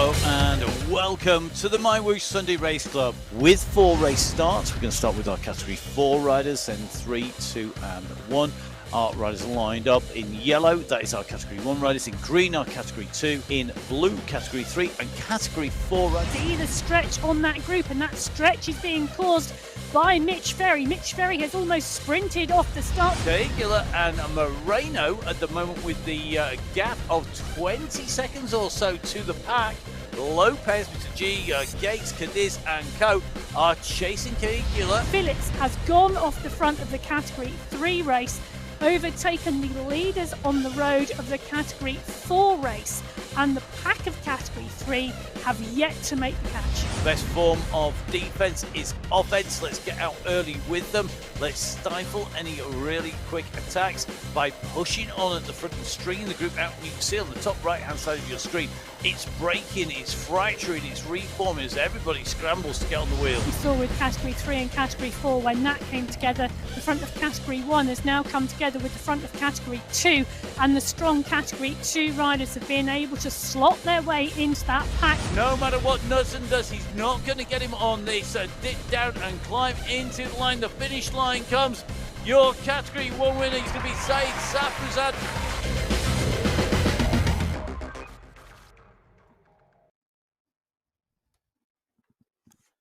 Hello and welcome to the MyWhoosh Sunday Race Club. With 4 race starts, we're going to start with our Category 4 riders, then 3, 2 and 1. Our riders are lined up in yellow, that is our Category 1 riders, in green our Category 2, in blue Category 3 and Category 4 riders. See the stretch on that group, and that stretch is being caused by Mitch Ferry. Mitch Ferry has almost sprinted off the start. Caligula and Moreno at the moment with the gap of 20 seconds or so to the pack. Lopez, Mr. G, Gates, Cadiz and Co are chasing Caligula. Phillips has gone off the front of the Category 3 race, overtaken the leaders on the road of the Category 4 race, and the pack of Category 3 have yet to make the catch. Best form of defense is offense. Let's get out early with them. Let's stifle any really quick attacks by pushing on at the front and stringing the group out. You can see on the top right hand side of your screen, it's breaking, it's fracturing, it's reforming as everybody scrambles to get on the wheel. We saw with Category 3 and Category 4 when that came together, the front of Category 1 has now come together with the front of Category 2, and the strong Category 2 riders have been able to slot their way into that pack. No matter what Knudsen does, he's not going to get him on this. Dip down and climb into the line. The finish line comes. Your Category 1 winner is going to be Said Safruzad.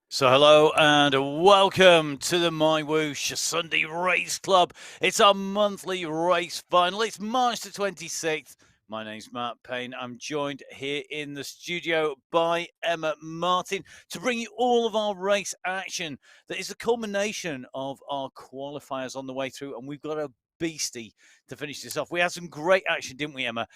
So hello and welcome to the MyWhoosh Sunday Race Club. It's our monthly race final. It's March the 26th. My name's Matt Payne. I'm joined here in the studio by Emma Martin to bring you all of our race action. That is the culmination of our qualifiers on the way through, and we've got a beastie to finish this off. We had some great action, didn't we, Emma,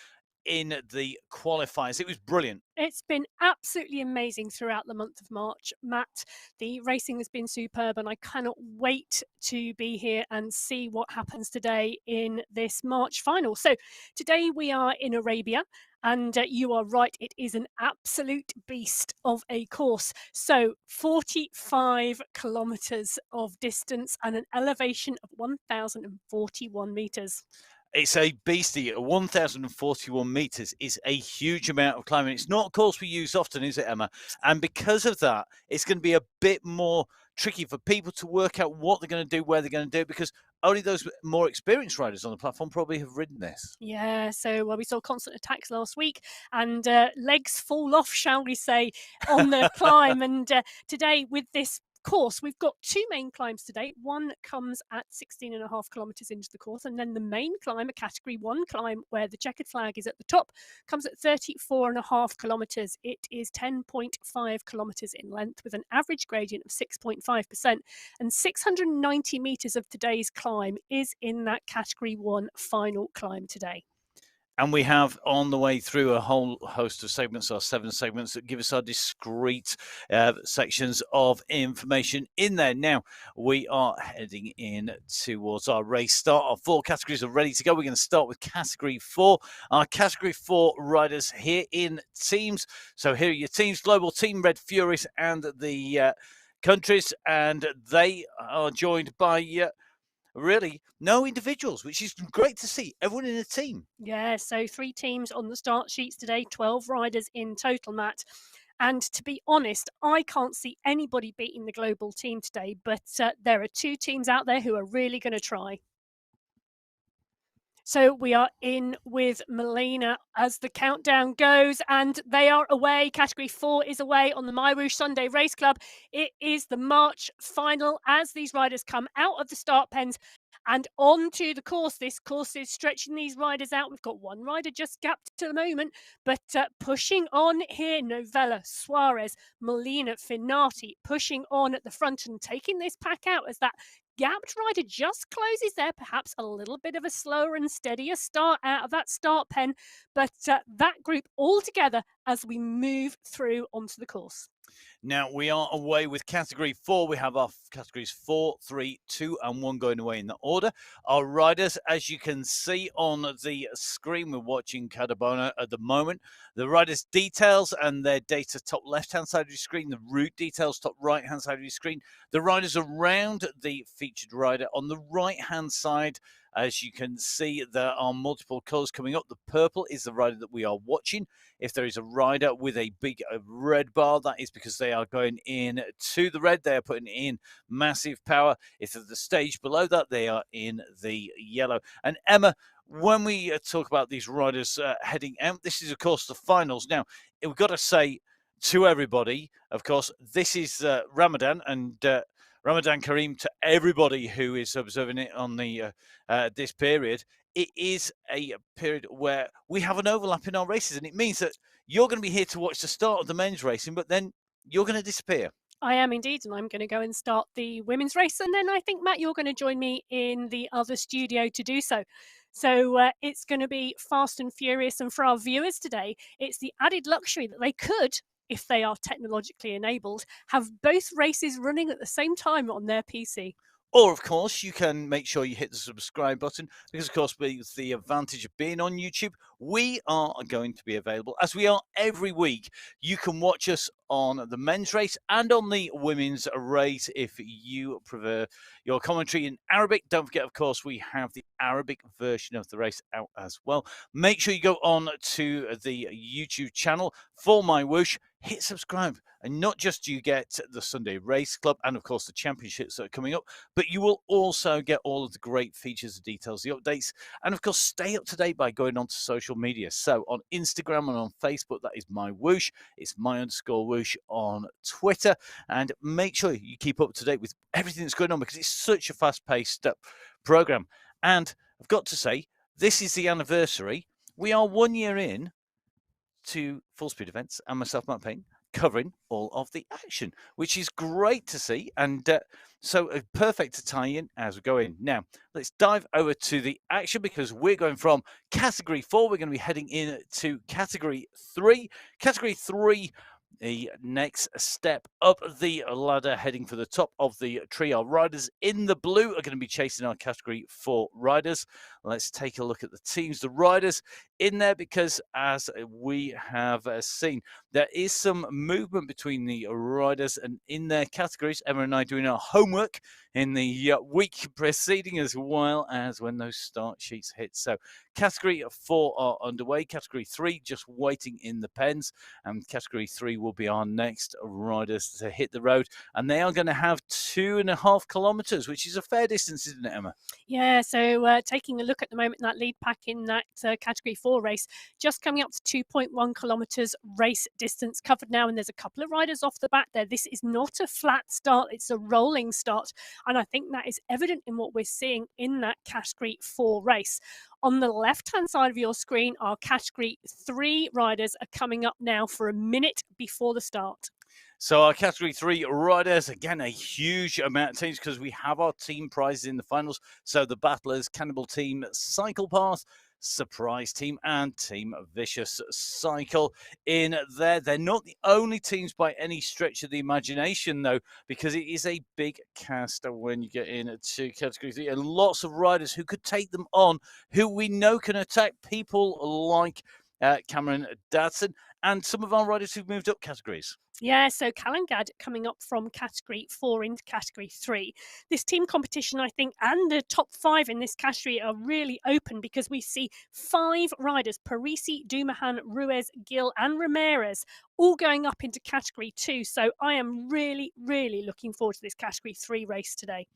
in the qualifiers? It was brilliant. It's been absolutely amazing throughout the month of March, Matt. The racing has been superb, and I cannot wait to be here and see what happens today in this March final. So today we are in Arabia, and you are right, it is an absolute beast of a course. So 45 kilometres of distance and an elevation of 1,041 metres. It's a beastie. 1,041 metres is a huge amount of climbing. It's not a course we use often, is it, Emma? And because of that, it's going to be a bit more tricky for people to work out what they're going to do, where they're going to do it, because only those more experienced riders on the platform probably have ridden this. Yeah, so we saw constant attacks last week, and legs fall off, shall we say, on the climb. And today with this course, we've got 2 main climbs today. One comes at 16.5 kilometres into the course, and then the main climb, a Category 1 climb where the checkered flag is at the top, comes at 34.5 kilometres. It is 10.5 kilometres in length with an average gradient of 6.5%, and 690 metres of today's climb is in that Category 1 final climb today. And we have on the way through a whole host of segments, our 7 segments that give us our discrete sections of information in there. Now, we are heading in towards our race start. Our 4 categories are ready to go. We're going to start with Category 4. Our Category 4 riders here in teams. So here are your teams: Global Team Red Furies and the countries. And they are joined by... really no individuals, which is great to see. Everyone in a team. Yeah, so 3 teams on the start sheets today, 12 riders in total, Matt. And to be honest, I can't see anybody beating the global team today, but there are 2 teams out there who are really going to try. So we are in with Molina as the countdown goes, and they are away. Category 4 is away on the MyWhoosh Sunday Race Club. It is the March final as these riders come out of the start pens and onto the course. This course is stretching these riders out. We've got 1 rider just gapped to the moment, but pushing on here, Novella, Suarez, Molina, Finati, pushing on at the front and taking this pack out as that gapped rider just closes there. Perhaps a little bit of a slower and steadier start out of that start pen, but that group all together as we move through onto the course. Now, we are away with Category 4. We have our categories 4, 3, 2, and 1 going away in the order. Our riders, as you can see on the screen, we're watching Cadabona at the moment. The riders' details and their data top left-hand side of your screen. The route details top right-hand side of your screen. The riders around the featured rider on the right-hand side As you can see, there are multiple colours coming up. The purple is the rider that we are watching. If there is a rider with a big red bar, that is because they are going in to the red. They are putting in massive power. If at the stage below that, they are in the yellow. And Emma, when we talk about these riders heading out, this is, of course, the finals. Now, we've got to say to everybody, of course, this is Ramadan, and Ramadan Kareem to everybody who is observing it on the this period. It is a period where we have an overlap in our races, and it means that you're going to be here to watch the start of the men's racing, but then you're going to disappear. I am indeed, and I'm going to go and start the women's race. And then I think, Matt, you're going to join me in the other studio to do so. So it's going to be fast and furious. And for our viewers today, it's the added luxury that they could, if they are technologically enabled, have both races running at the same time on their PC. Or, of course, you can make sure you hit the subscribe button because, of course, with the advantage of being on YouTube, we are going to be available, as we are every week. You can watch us on the men's race and on the women's race if you prefer your commentary in Arabic. Don't forget, of course, we have the Arabic version of the race out as well. Make sure you go on to the YouTube channel for MyWhoosh, hit subscribe, and not just do you get the Sunday Race Club and, of course, the championships that are coming up, but you will also get all of the great features, the details, the updates, and, of course, stay up to date by going onto social media. So on Instagram and on Facebook, that is MyWhoosh. It's my_whoosh on Twitter. And make sure you keep up to date with everything that's going on because it's such a fast-paced program. And I've got to say, this is the anniversary. We are 1 year in to Full Speed Events and myself, Matt Payne, covering all of the action, which is great to see. And so perfect to tie in as we go in. Now, let's dive over to the action because we're going from Category 4. We're going to be heading into Category 3. Category 3, the next step up the ladder, heading for the top of the tree. Our riders in the blue are going to be chasing our Category 4 riders. Let's take a look at the teams, the riders in there, because as we have seen, there is some movement between the riders and in their categories. Emma and I doing our homework in the week preceding, as well as when those start sheets hit. So Category 4 are underway. Category 3 just waiting in the pens, and Category 3 will be our next riders to hit the road, and they are going to have 2.5 kilometers, which is a fair distance, isn't it, Emma? Yeah, so taking a look at the moment, that lead pack in that Category 4 race, just coming up to 2.1 kilometres race distance covered now, and there's a couple of riders off the back there. This is not a flat start, it's a rolling start, and I think that is evident in what we're seeing in that Category 4 race. On the left-hand side of your screen, our Category 3 riders are coming up now for a minute before the start. So our Category 3 riders, again, a huge amount of teams because we have our team prizes in the finals. So the Battlers, Cannibal Team, Cycle Path, Surprise Team, and Team Vicious Cycle in there. They're not the only teams by any stretch of the imagination, though, because it is a big cast when you get into Category 3. And lots of riders who could take them on, who we know can attack people like Cameron Dadson, and some of our riders who've moved up categories. Yeah, so Calangad coming up from Category 4 into Category 3. This team competition, I think, and the top 5 in this category are really open because we see 5 riders, Parisi, Dumahan, Ruiz, Gil and Ramirez, all going up into Category 2. So I am really, really looking forward to this Category 3 race today.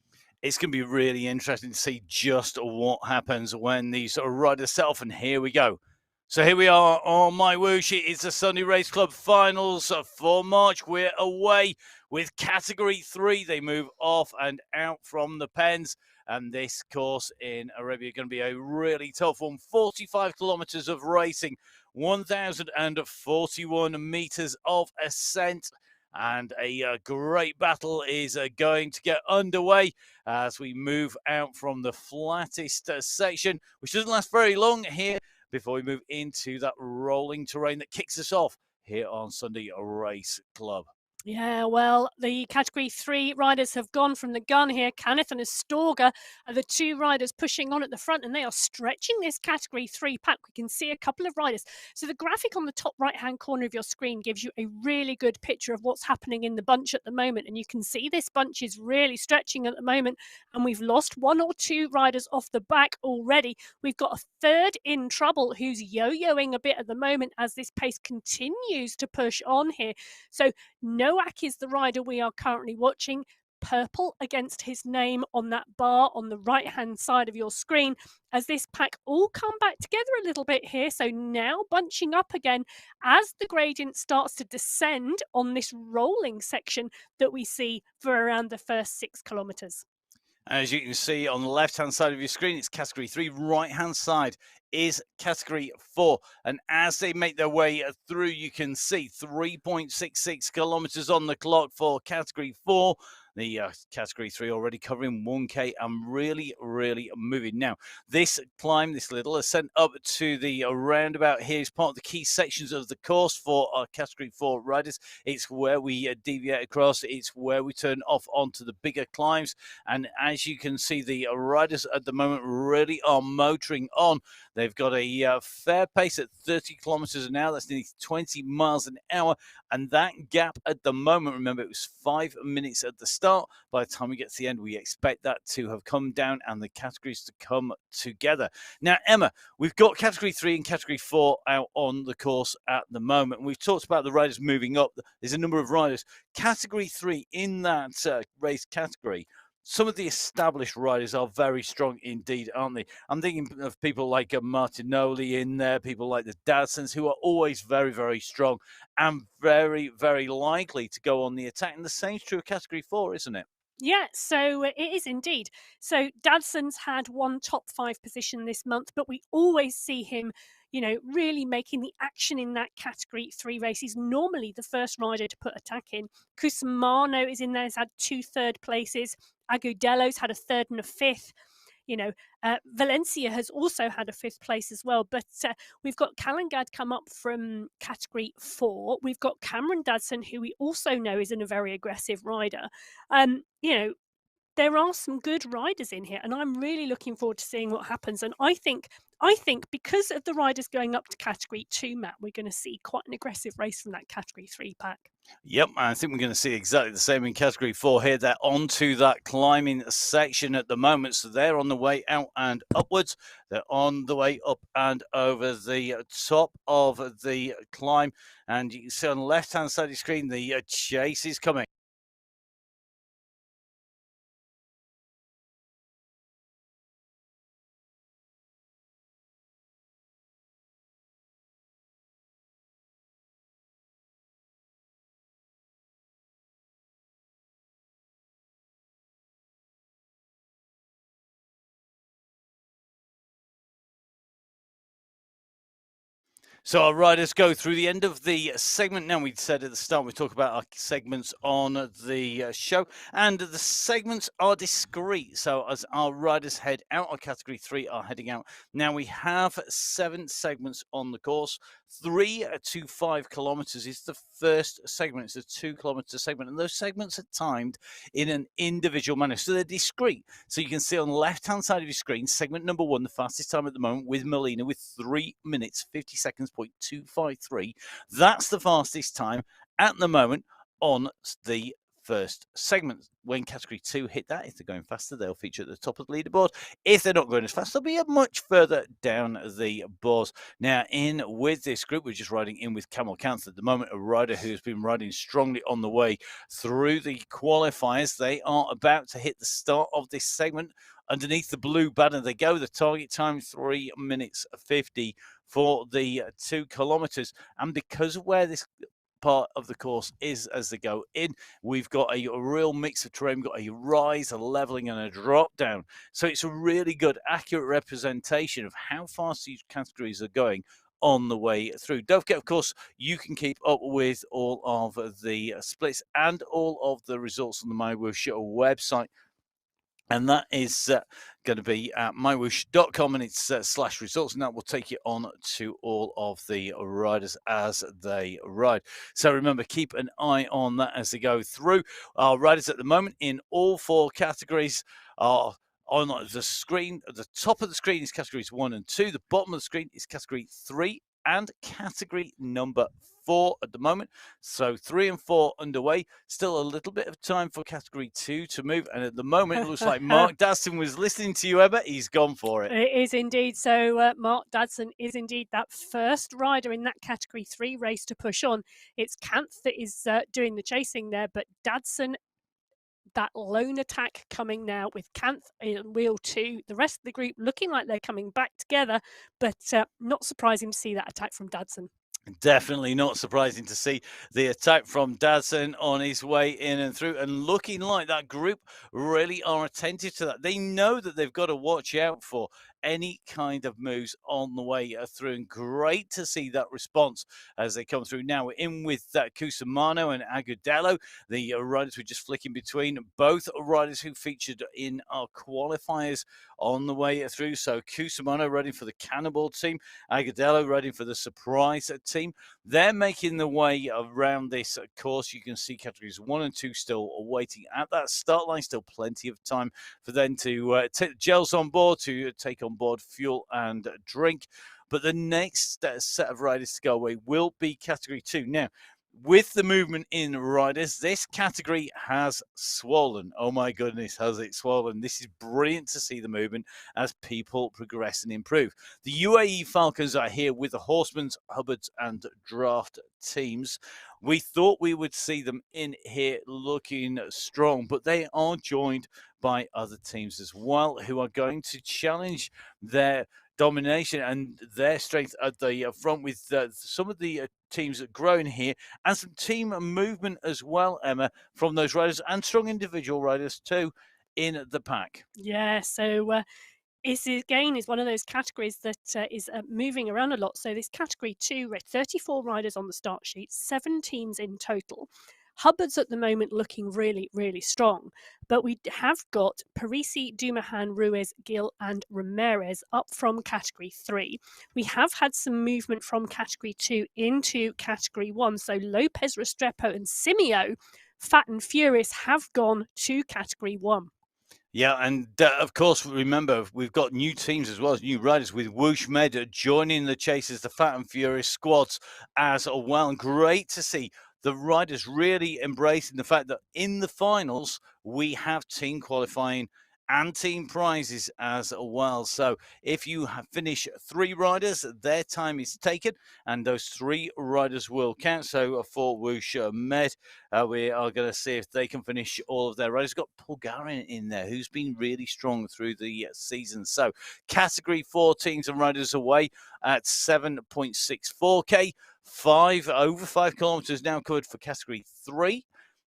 It's going to be really interesting to see just what happens when these riders set off, and here we go. So here we are on MyWhoosh. It's the Sunday Race Club finals for March. We're away with Category 3. They move off and out from the pens. And this course in Arabia is going to be a really tough one. 45 kilometers of racing, 1,041 meters of ascent. And a great battle is going to get underway as we move out from the flattest section, which doesn't last very long here, before we move into that rolling terrain that kicks us off here on Sunday Race Club. Yeah, well, the Category 3 riders have gone from the gun here. Kenneth and Astorga are the two riders pushing on at the front, and they are stretching this Category 3 pack. We can see a couple of riders. So the graphic on the top right-hand corner of your screen gives you a really good picture of what's happening in the bunch at the moment, and you can see this bunch is really stretching at the moment, and we've lost one or two riders off the back already. We've got a third in trouble who's yo-yoing a bit at the moment as this pace continues to push on here. So Noak is the rider we are currently watching. Purple against his name on that bar on the right hand side of your screen as this pack all come back together a little bit here. So now bunching up again as the gradient starts to descend on this rolling section that we see for around the first 6 kilometers. As you can see on the left-hand side of your screen, it's Category 3. Right-hand side is Category 4. And as they make their way through, you can see 3.66 kilometers on the clock for Category 4. The Category 3 already covering 1K and really, really moving. Now, this climb, this little ascent up to the roundabout here is part of the key sections of the course for our Category 4 riders. It's where we deviate across. It's where we turn off onto the bigger climbs. And as you can see, the riders at the moment really are motoring on. They've got a fair pace at 30 kilometers an hour. That's nearly 20 miles an hour. And that gap at the moment, remember, it was 5 minutes at the start. By the time we get to the end, we expect that to have come down and the categories to come together. Now, Emma, we've got Category 3 and Category 4 out on the course at the moment. And we've talked about the riders moving up. There's a number of riders. Category 3 in that race category, some of the established riders are very strong indeed, aren't they? I'm thinking of people like Martinoli in there, people like the Dadsons, who are always very, very strong and very, very likely to go on the attack. And the same's true of Category 4, isn't it? Yeah, so it is indeed. So Dadson's had one top 5 position this month, but we always see him, really making the action in that Category 3 race. He's normally the first rider to put attack in. Cusmano is in there, has had 2 third places. Agudelo's had a third and a fifth. Valencia has also had a 5th place as well. But we've got Calangad come up from Category 4. We've got Cameron Dadson, who we also know is a very aggressive rider. There are some good riders in here, and I'm really looking forward to seeing what happens. And I think because of the riders going up to Category 2, Matt, we're going to see quite an aggressive race from that Category 3 pack. Yep, I think we're going to see exactly the same in Category 4 here. They're onto that climbing section at the moment, so they're on the way out and upwards. They're on the way up and over the top of the climb, and you can see on the left-hand side of the screen, the chase is coming. So our riders go through the end of the segment. Now, we said at the start, we talk about our segments on the show, and the segments are discrete. So as our riders head out, our Category 3 are heading out. Now, we have 7 segments on the course. 3 to 5 kilometers is the first segment. It's a 2-kilometer segment, and those segments are timed in an individual manner. So they're discrete. So you can see on the left-hand side of your screen, segment number 1, the fastest time at the moment with Molina with 3 minutes, 50 seconds, 0.253. That's the fastest time at the moment on the first segment. When Category 2 hit that, if they're going faster, they'll feature at the top of the leaderboard. If they're not going as fast, they'll be much further down the boards. Now, in with this group, we're just riding in with Camel Counts at the moment, a rider who's been riding strongly on the way through the qualifiers. They are about to hit the start of this segment. Underneath the blue banner they go. The target time 3 minutes 50 for the 2 kilometers. And because of where this part of the course is as they go in, we've got a real mix of terrain. We've got a rise, a leveling, and a drop down. So it's a really good, accurate representation of how fast these categories are going on the way through. Don't forget, of course, you can keep up with all of the splits and all of the results on the MyWhoosh website. And that is going to be at mywhoosh.com, and it's slash results, and that will take you on to all of the riders as they ride. So remember, keep an eye on that as they go through. Our riders at the moment in all four categories are on the screen. At the top of the screen is categories 1 and 2. The bottom of the screen is category 3 and category number 4 at the moment. So 3 and 4 underway. Still a little bit of time for category 2 to move. And at the moment, it looks like Mark Daston was listening to you, Emma. He's gone for it. It is indeed. So Mark Dadson is indeed that first rider in that category 3 race to push on. It's Kanth that is doing the chasing there, but Dadson, that lone attack coming now with Kanth in wheel 2. The rest of the group looking like they're coming back together, but not surprising to see that attack from Dadson. Definitely not surprising to see the attack from Dadson on his way in and through, and looking like that group really are attentive to that. They know that they've got to watch out for any kind of moves on the way through, and great to see that response as they come through. Now we're in with Cusimano and Agudelo, the riders we're just flicking between, both riders who featured in our qualifiers on the way through. So Cusimano riding for the Cannonball team, Agudelo riding for the Surprise team. They're making the way around this course. You can see categories 1 and 2 still waiting at that start line. Still plenty of time for them to take gels on board, to take on board fuel and drink. But the next set of riders to go away will be category 2. Now, with the movement in riders, this category has swollen. Oh my goodness, has it swollen? This is brilliant to see the movement as people progress and improve. The UAE Falcons are here with the Horsemen's, Hubbards, and Draft teams. We thought we would see them in here looking strong, but they are joined by other teams as well who are going to challenge their domination and their strength at the front, with some of the teams that growing here, and some team movement as well, Emma, from those riders, and strong individual riders too in the pack. Yeah, so this again is one of those categories that is moving around a lot. So this category 2, 34 riders on the start sheet, 7 teams in total. Hubbard's at the moment looking really, really strong, but we have got Parisi, Dumahan, Ruiz, Gil, and Ramirez up from category 3. We have had some movement from category 2 into category 1. So Lopez, Restrepo, and Simeo, Fat and Furious, have gone to category 1. Yeah, and of course, remember, we've got new teams as well as new riders, with Whoosh Med joining the chasers, the Fat and Furious squads as well. And great to see the riders really embracing the fact that in the finals, we have team qualifying and team prizes as well. So if you finish 3 riders, their time is taken, and those 3 riders will count. So for Whoosh Med, we are going to see if they can finish all of their riders. Got Bulgarian in there, who's been really strong through the season. So category 4 teams and riders away at 7.64k. Over 5 kilometers now covered for category 3.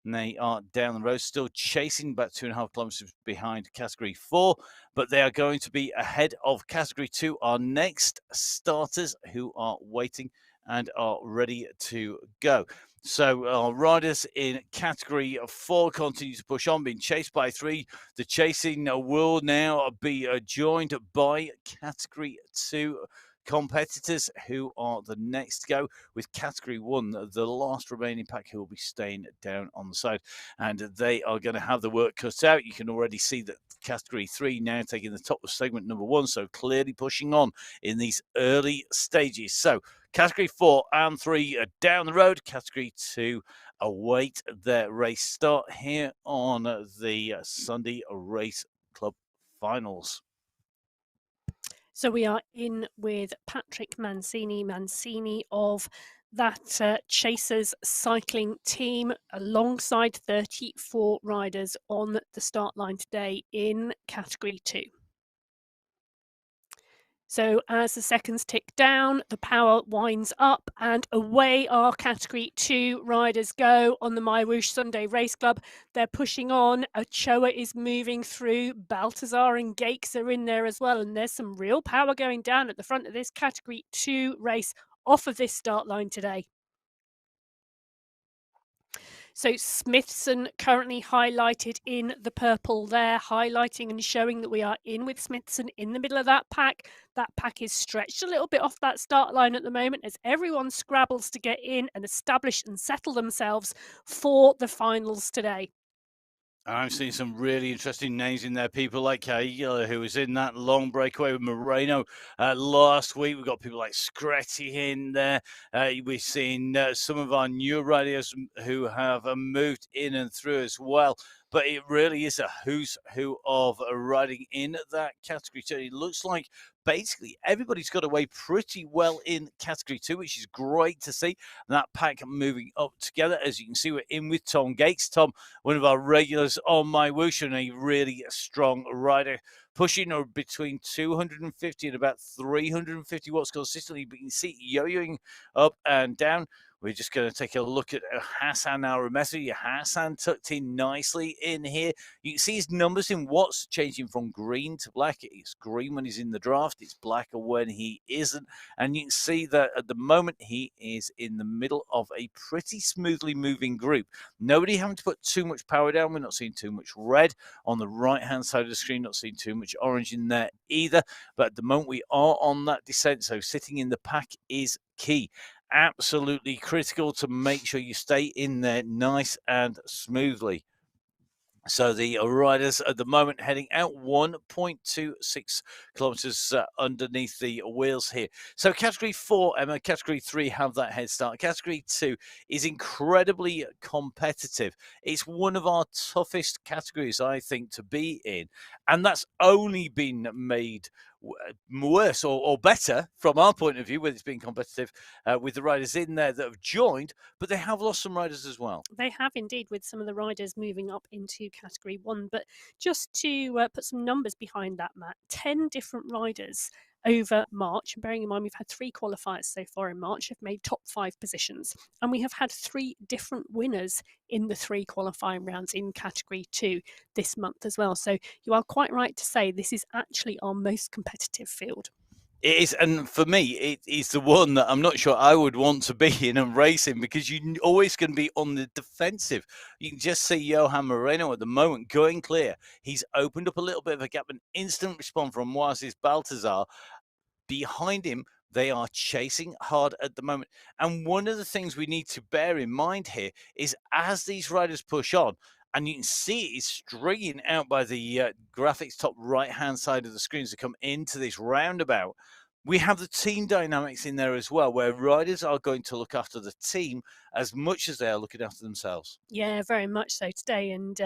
And they are down the road, still chasing about 2.5 kilometers behind category 4, but they are going to be ahead of category 2. Our next starters who are waiting and are ready to go. So our riders in category 4 continue to push on, being chased by 3. The chasing will now be joined by category 2 competitors who are the next to go, with category 1, the last remaining pack, who will be staying down on the side, and they are going to have the work cut out. You can already see that category 3 now taking the top of segment number 1, so clearly pushing on in these early stages. So category 4 and 3 are down the road. Category 2 await their race start here on the Sunday Race Club Finals. So we are in with Patrick Mancini of that Chasers cycling team, alongside 34 riders on the start line today in category 2. So as the seconds tick down, the power winds up, and away our category 2 riders go on the MyWhoosh Sunday Race Club. They're pushing on. Ochoa is moving through. Baltazar and Gakes are in there as well. And there's some real power going down at the front of this category 2 race off of this start line today. So Smithson currently highlighted in the purple there, highlighting and showing that we are in with Smithson in the middle of that pack. That pack is stretched a little bit off that start line at the moment as everyone scrabbles to get in and establish and settle themselves for the finals today. I'm seeing some really interesting names in there. People like Cahill, who was in that long breakaway with Moreno last week. We've got people like Scretti in there. We've seen some of our new riders who have moved in and through as well. But it really is a who's who of riding in that category. So it looks like basically everybody's got away pretty well in category 2, which is great to see. And that pack moving up together. As you can see, we're in with Tom Gates. Tom, one of our regulars on MyWhoosh, and a really strong rider, pushing between 250 and about 350 watts consistently. But you can see yo-yoing up and down. We're just going to take a look at Hassan Al-Ramessi. Hassan tucked in nicely in here. You can see his numbers in watts changing from green to black. It's green when he's in the draft. It's black when he isn't. And you can see that at the moment he is in the middle of a pretty smoothly moving group. Nobody having to put too much power down. We're not seeing too much red on the right-hand side of the screen. Not seeing too much orange in there either. But at the moment we are on that descent. So sitting in the pack is key. Absolutely critical to make sure you stay in there nice and smoothly. So the riders at the moment heading out 1.26 kilometers underneath the wheels here. So category 4, Emma, category 3 have that head start. Category 2 is incredibly competitive. It's one of our toughest categories, I think, to be in. And that's only been made worse or better from our point of view, whether it's been competitive with the riders in there that have joined, but they have lost some riders as well. They have indeed, with some of the riders moving up into category 1. But just to put some numbers behind that, Matt, 10 different riders over March. And bearing in mind, we've had 3 qualifiers so far in March, have made top 5 positions. And we have had 3 different winners in the 3 qualifying rounds in category 2 this month as well. So you are quite right to say this is actually our most competitive field. It is, and for me, it is the one that I'm not sure I would want to be in and racing, because you're always going to be on the defensive. You can just see Johan Moreno at the moment going clear. He's opened up a little bit of a gap, an instant response from Moises Baltazar. Behind him, they are chasing hard at the moment. And one of the things we need to bear in mind here is as these riders push on, and you can see it is stringing out by the graphics top right-hand side of the screen as they come into this roundabout. We have the team dynamics in there as well, where riders are going to look after the team as much as they are looking after themselves. Yeah, very much so today. And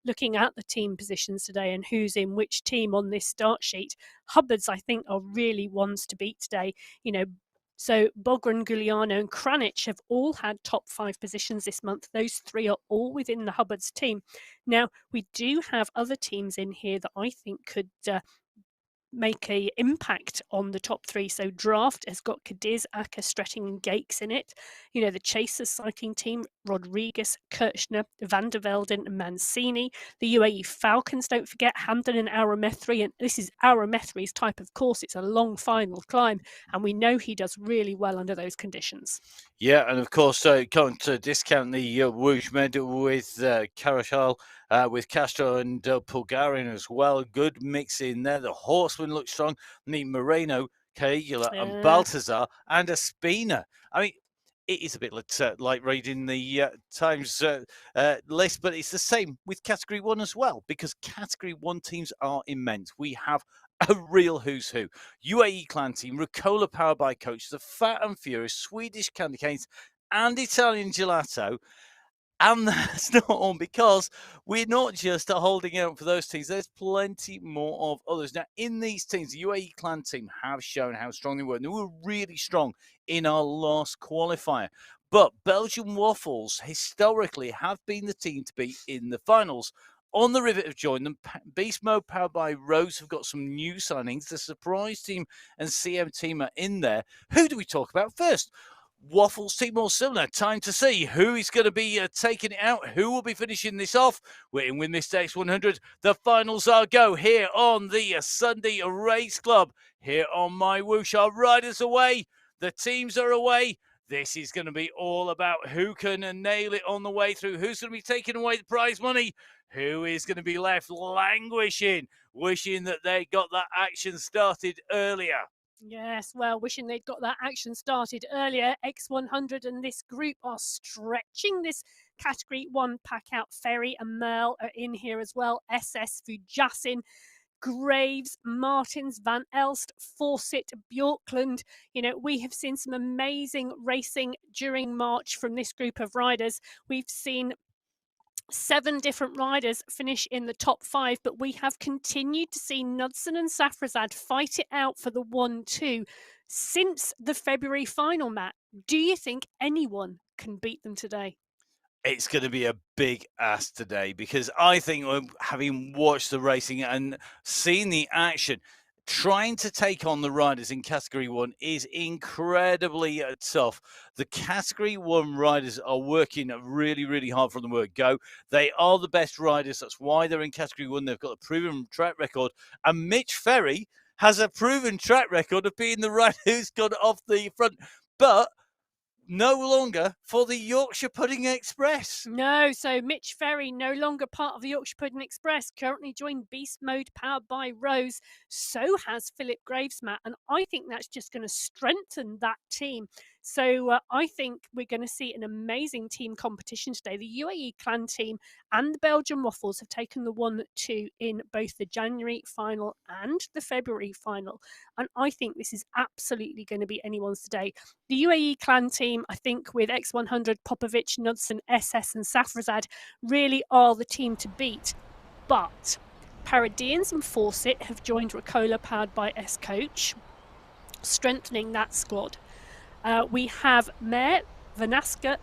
looking at the team positions today and who's in which team on this start sheet, Hubbards, I think, are really ones to beat today. So Bogran, Giuliano and Kranich have all had top 5 positions this month. Those 3 are all within the Hubbards team. Now, we do have other teams in here that I think could make a impact on the top 3. So Draft has got Cadiz, Acker, Stretting and Gakes in it. The Chasers cycling team, Rodriguez, Kirchner, Van der Velden and Mancini. The UAE Falcons, don't forget, Hamden and Aramethri. And this is Aramethri's type of course. It's a long final climb. And we know he does really well under those conditions. Yeah, and of course, can't discount the Whoosh medal with Karashal, with Castro and Pulgarian as well. Good mix in there. The Horseman looks strong. Moreno, Caligula, and Baltazar, and Espina. I mean, it is a bit like reading the Times list, but it's the same with Category 1 as well, because Category 1 teams are immense. We have a real who's who. UAE Clan Team, Ricola powered by Coach, the Fat and Furious, Swedish Candy Canes, and Italian Gelato. And that's not all, because we're not just holding out for those teams. There's plenty more of others. Now, in these teams, the UAE Clan Team have shown how strong they were. And they were really strong in our last qualifier. But Belgian Waffles historically have been the team to beat in the finals. On the Rivet have joined them. Beast Mode powered by Rose have got some new signings. The Surprise Team and CM Team are in there. Who do we talk about first? Waffles team or similar. Time to see who is going to be taking it out, who will be finishing this off. We're in Win This Day 100. The finals are go here on the Sunday Race Club. Here on MyWhoosh, our riders away. The teams are away. This is going to be all about who can nail it on the way through, who's going to be taking away the prize money, who is going to be left languishing, wishing that they got that action started earlier. Yes, well, wishing they'd got that action started earlier. X100 and this group are stretching this Category 1 pack out. Ferry and Merle are in here as well. SS, Fujasin, Graves, Martins, Van Elst, Fawcett, Bjorkland. You know, we have seen some amazing racing during March from this group of riders. We've seen 7 different riders finish in the top 5, but we have continued to see Knudsen and Safrazad fight it out for the 1-2 since the February final, Matt. Do you think anyone can beat them today? It's going to be a big ask today, because I think, having watched the racing and seen the action, trying to take on the riders in Category 1 is incredibly tough. The Category 1 riders are working really, really hard from the word go. They are the best riders. That's why they're in Category 1. They've got a proven track record. And Mitch Ferry has a proven track record of being the rider who's gone off the front. But no longer for the Yorkshire Pudding Express. No, so Mitch Ferry no longer part of the Yorkshire Pudding Express, currently joined Beast Mode powered by Rose. So has Philip Graves, Matt, and I think that's just going to strengthen that team. So I think we're going to see an amazing team competition today. The UAE Clan team and the Belgian Waffles have taken the 1-2 in both the January final and the February final. And I think this is absolutely going to be anyone's today. The UAE Clan team, I think, with X100, Popovic, Knudsen, SS and Safrazad really are the team to beat. But Paradians and Fawcett have joined Ricola powered by S-Coach, strengthening that squad. We have Mare, Vanaska,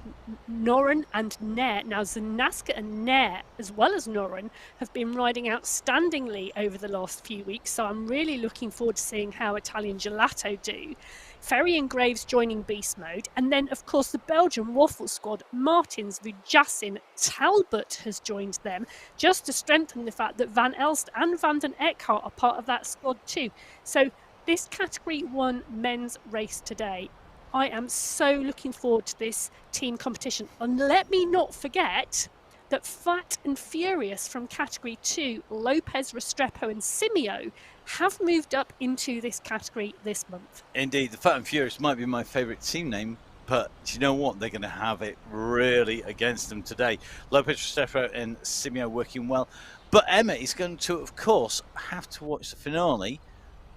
Noren and Nair. Now, Zanaska and Nair, as well as Noren, have been riding outstandingly over the last few weeks, so I'm really looking forward to seeing how Italian Gelato do. Ferry and Graves joining Beast Mode, and then, of course, the Belgian Waffle squad, Martins, Vujassin, Talbot has joined them, just to strengthen the fact that Van Elst and Van den Eckhart are part of that squad too. So this Category 1 men's race today, I am so looking forward to this team competition. And let me not forget that Fat and Furious from Category 2, Lopez, Restrepo and Simeo have moved up into this category this month. Indeed, the Fat and Furious might be my favourite team name, but do you know what? They're going to have it really against them today. Lopez, Restrepo and Simeo working well. But Emma is going to, of course, have to watch the finale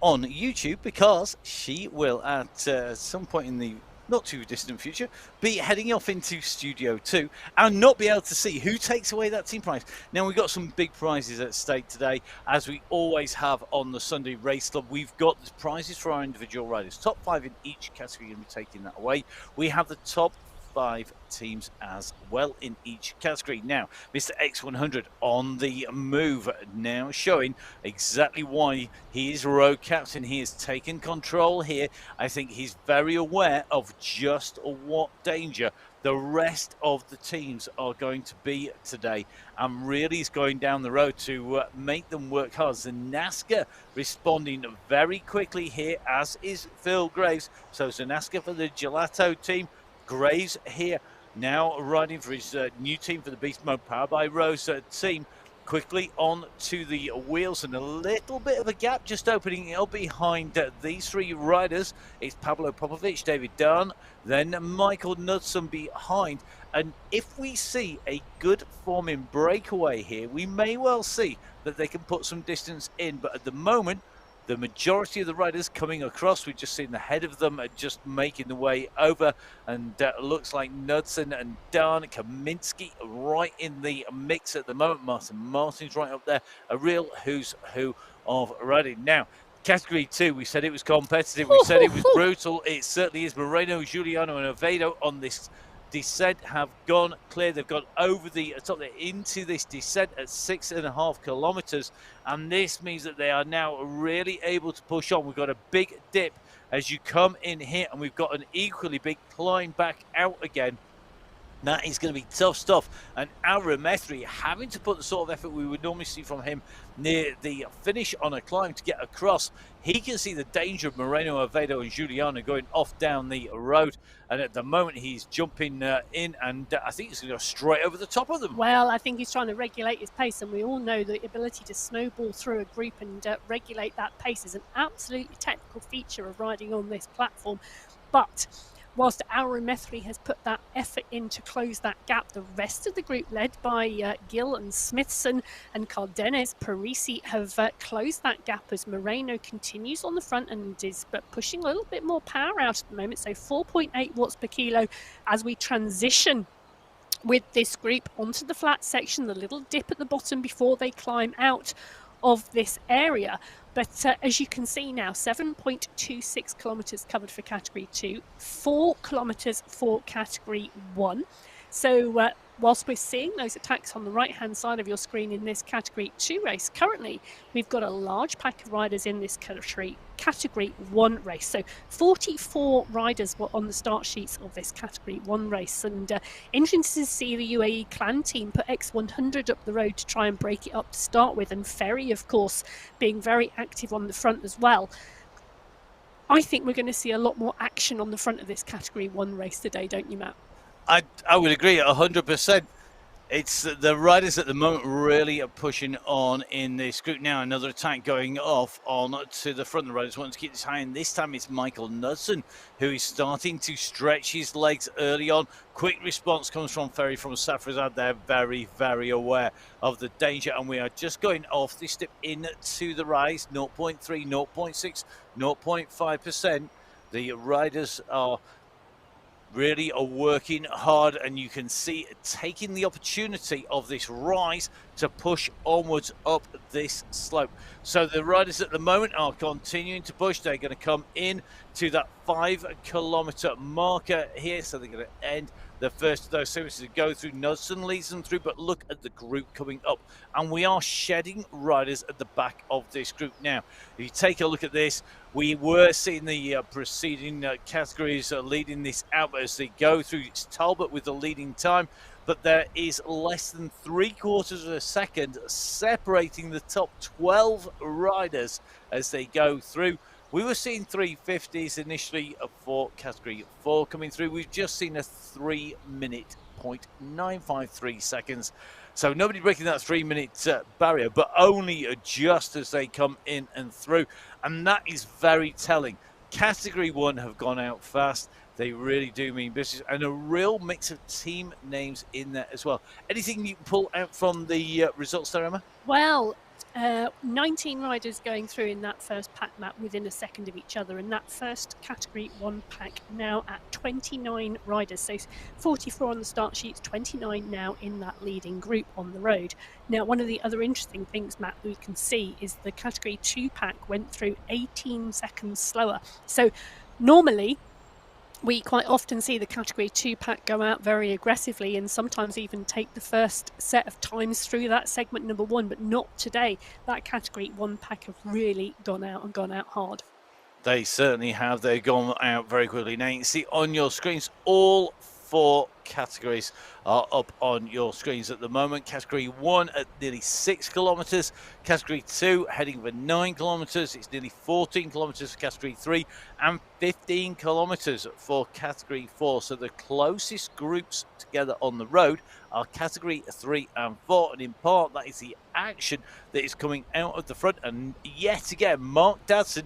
on YouTube, because she will at some point in the not too distant future be heading off into Studio 2 and not be able to see who takes away that team prize. Now, we've got some big prizes at stake today, as we always have on the Sunday Race Club. We've got the prizes for our individual riders. Top 5 in each category going to be taking that away. We have the top 5 teams as well in each category. Now, Mr. X100 on the move now, showing exactly why he is road captain. He has taken control here. I think he's very aware of just what danger the rest of the teams are going to be today, and really is going down the road to make them work hard. Zanaska responding very quickly here, as is Phil Graves. So Zanaska for the Gelato team. Graves here now riding for his new team for the Beast Mode powered by Rose team. Quickly on to the wheels, and a little bit of a gap just opening up behind these 3 riders. It's Pablo Popovic, David Dunn, then Michael Knudsen behind. And if we see a good forming breakaway here, we may well see that they can put some distance in. But at the moment, the majority of the riders coming across, we've just seen the head of them just making the way over, and looks like Knudsen and Dan Kaminsky right in the mix at the moment. Martin's right up there, a real who's who of riding. Now, Category 2, we said it was competitive, we said it was brutal. It certainly is. Moreno, Giuliano and Oviedo on this descent have gone clear. They've gone over the top there into this descent at 6.5 kilometers, and this means that they are now really able to push on. We've got a big dip as you come in here, and we've got an equally big climb back out again. That is going to be tough stuff. And Aura Methri having to put the sort of effort we would normally see from him near the finish on a climb to get across. He can see the danger of Moreno, Avedo, and Juliano going off down the road. And at the moment, he's jumping in, and I think he's going to go straight over the top of them. Well, I think he's trying to regulate his pace, and we all know the ability to snowball through a group and regulate that pace is an absolutely technical feature of riding on this platform. But whilst Aura Methri has put that effort in to close that gap, the rest of the group, led by Gill and Smithson and Cardenas, Parisi, have closed that gap as Moreno continues on the front and is pushing a little bit more power out at the moment. So 4.8 watts per kilo as we transition with this group onto the flat section, the little dip at the bottom before they climb out of this area. But as you can see now, 7.26 kilometres covered for Category 2, 4 kilometres for Category 1. So whilst we're seeing those attacks on the right-hand side of your screen in this Category 2 race, currently we've got a large pack of riders in this Category 1 race. So 44 riders were on the start sheets of this Category 1 race. And interesting to see the UAE clan team put X100 up the road to try and break it up to start with. And Ferry, of course, being very active on the front as well. I think we're going to see a lot more action on the front of this Category 1 race today, don't you, Matt? I would agree 100%. It's the riders at the moment really are pushing on in this group. Now another attack going off on to the front. The riders want to keep this high, and this time it's Michael Knudsen who is starting to stretch his legs early on. Quick response comes from Ferry from Safrazad. They're very, very aware of the danger, and we are just going off this dip into the rise. 0.3, 0.6, 0.5%. The riders are working hard, and you can see taking the opportunity of this rise to push onwards up this slope. So the riders at the moment are continuing to push. They're going to come in to that 5 kilometer marker here, so they're going to end the first of those segments to go through. Knudsen leads them through, but look at the group coming up, and we are shedding riders at the back of this group now. If you take a look at this, we were seeing the preceding categories leading this out as they go through. It's Talbot with the leading time, but there is less than 3/4 of a second separating the top 12 riders as they go through. We were seeing 350s initially for Category 4 coming through. We've just seen a 3 minute 0.953 seconds. So nobody breaking that 3 minute barrier, but only just as they come in and through. And that is very telling. Category 1 have gone out fast. They really do mean business, and a real mix of team names in there as well. Anything you can pull out from the results there, Emma? Well, 19 riders going through in that first pack, Matt, within a second of each other, and that first Category 1 pack now at 29 riders. So 44 on the start sheets, 29 now in that leading group on the road. Now, one of the other interesting things, Matt, we can see is the Category 2 pack went through 18 seconds slower. So normally, we quite often see the Category 2 pack go out very aggressively and sometimes even take the first set of times through that segment number 1, but not today. That Category 1 pack have really gone out hard. They certainly have. They've gone out very quickly. Now you can see on your screens all 4 categories are up on your screens at the moment. Category 1 at nearly 6 kilometers. Category 2 heading for 9 kilometers. It's nearly 14 kilometers for Category 3 and 15 kilometers for Category 4. So the closest groups together on the road are Category 3 and 4. And in part, that is the action that is coming out of the front. And yet again, Mark Dadson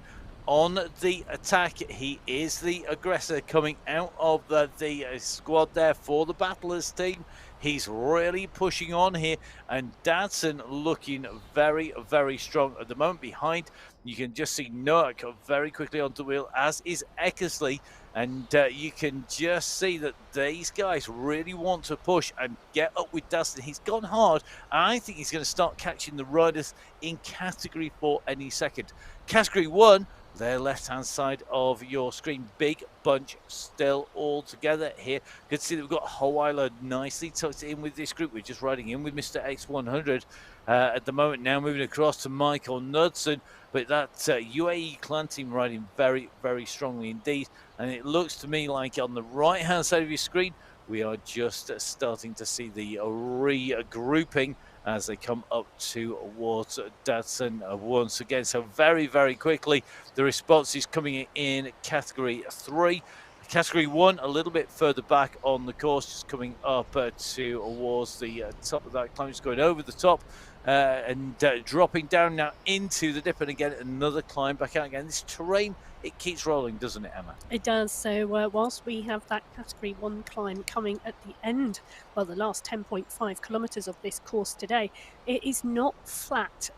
on the attack. He is the aggressor coming out of the squad there for the Battlers team. He's really pushing on here, and Dadson looking very, very strong at the moment. Behind, you can just see Noak very quickly onto the wheel, as is Eckersley, and you can just see that these guys really want to push and get up with Dadson. He's gone hard, and I think he's going to start catching the riders in Category 4 any second. Category 1, their left-hand side of your screen, big bunch still all together here. Good to see that we've got Hawaiian nicely tucked in with this group. We're just riding in with Mr. X100 at the moment. Now moving across to Michael Knudsen, but that UAE clan team riding very, very strongly indeed. And it looks to me like on the right-hand side of your screen, we are just starting to see the regrouping as they come up towards Datsun once again. So very, very quickly, the response is coming in category 3. Category 1, a little bit further back on the course, just coming up towards the top of that climb, just going over the top and dropping down now into the dip. And again, another climb back out again. This terrain, it keeps rolling, doesn't it, Emma? It does. So whilst we have that category 1 climb coming at the end, well, the last 10.5 kilometres of this course today, it is not flat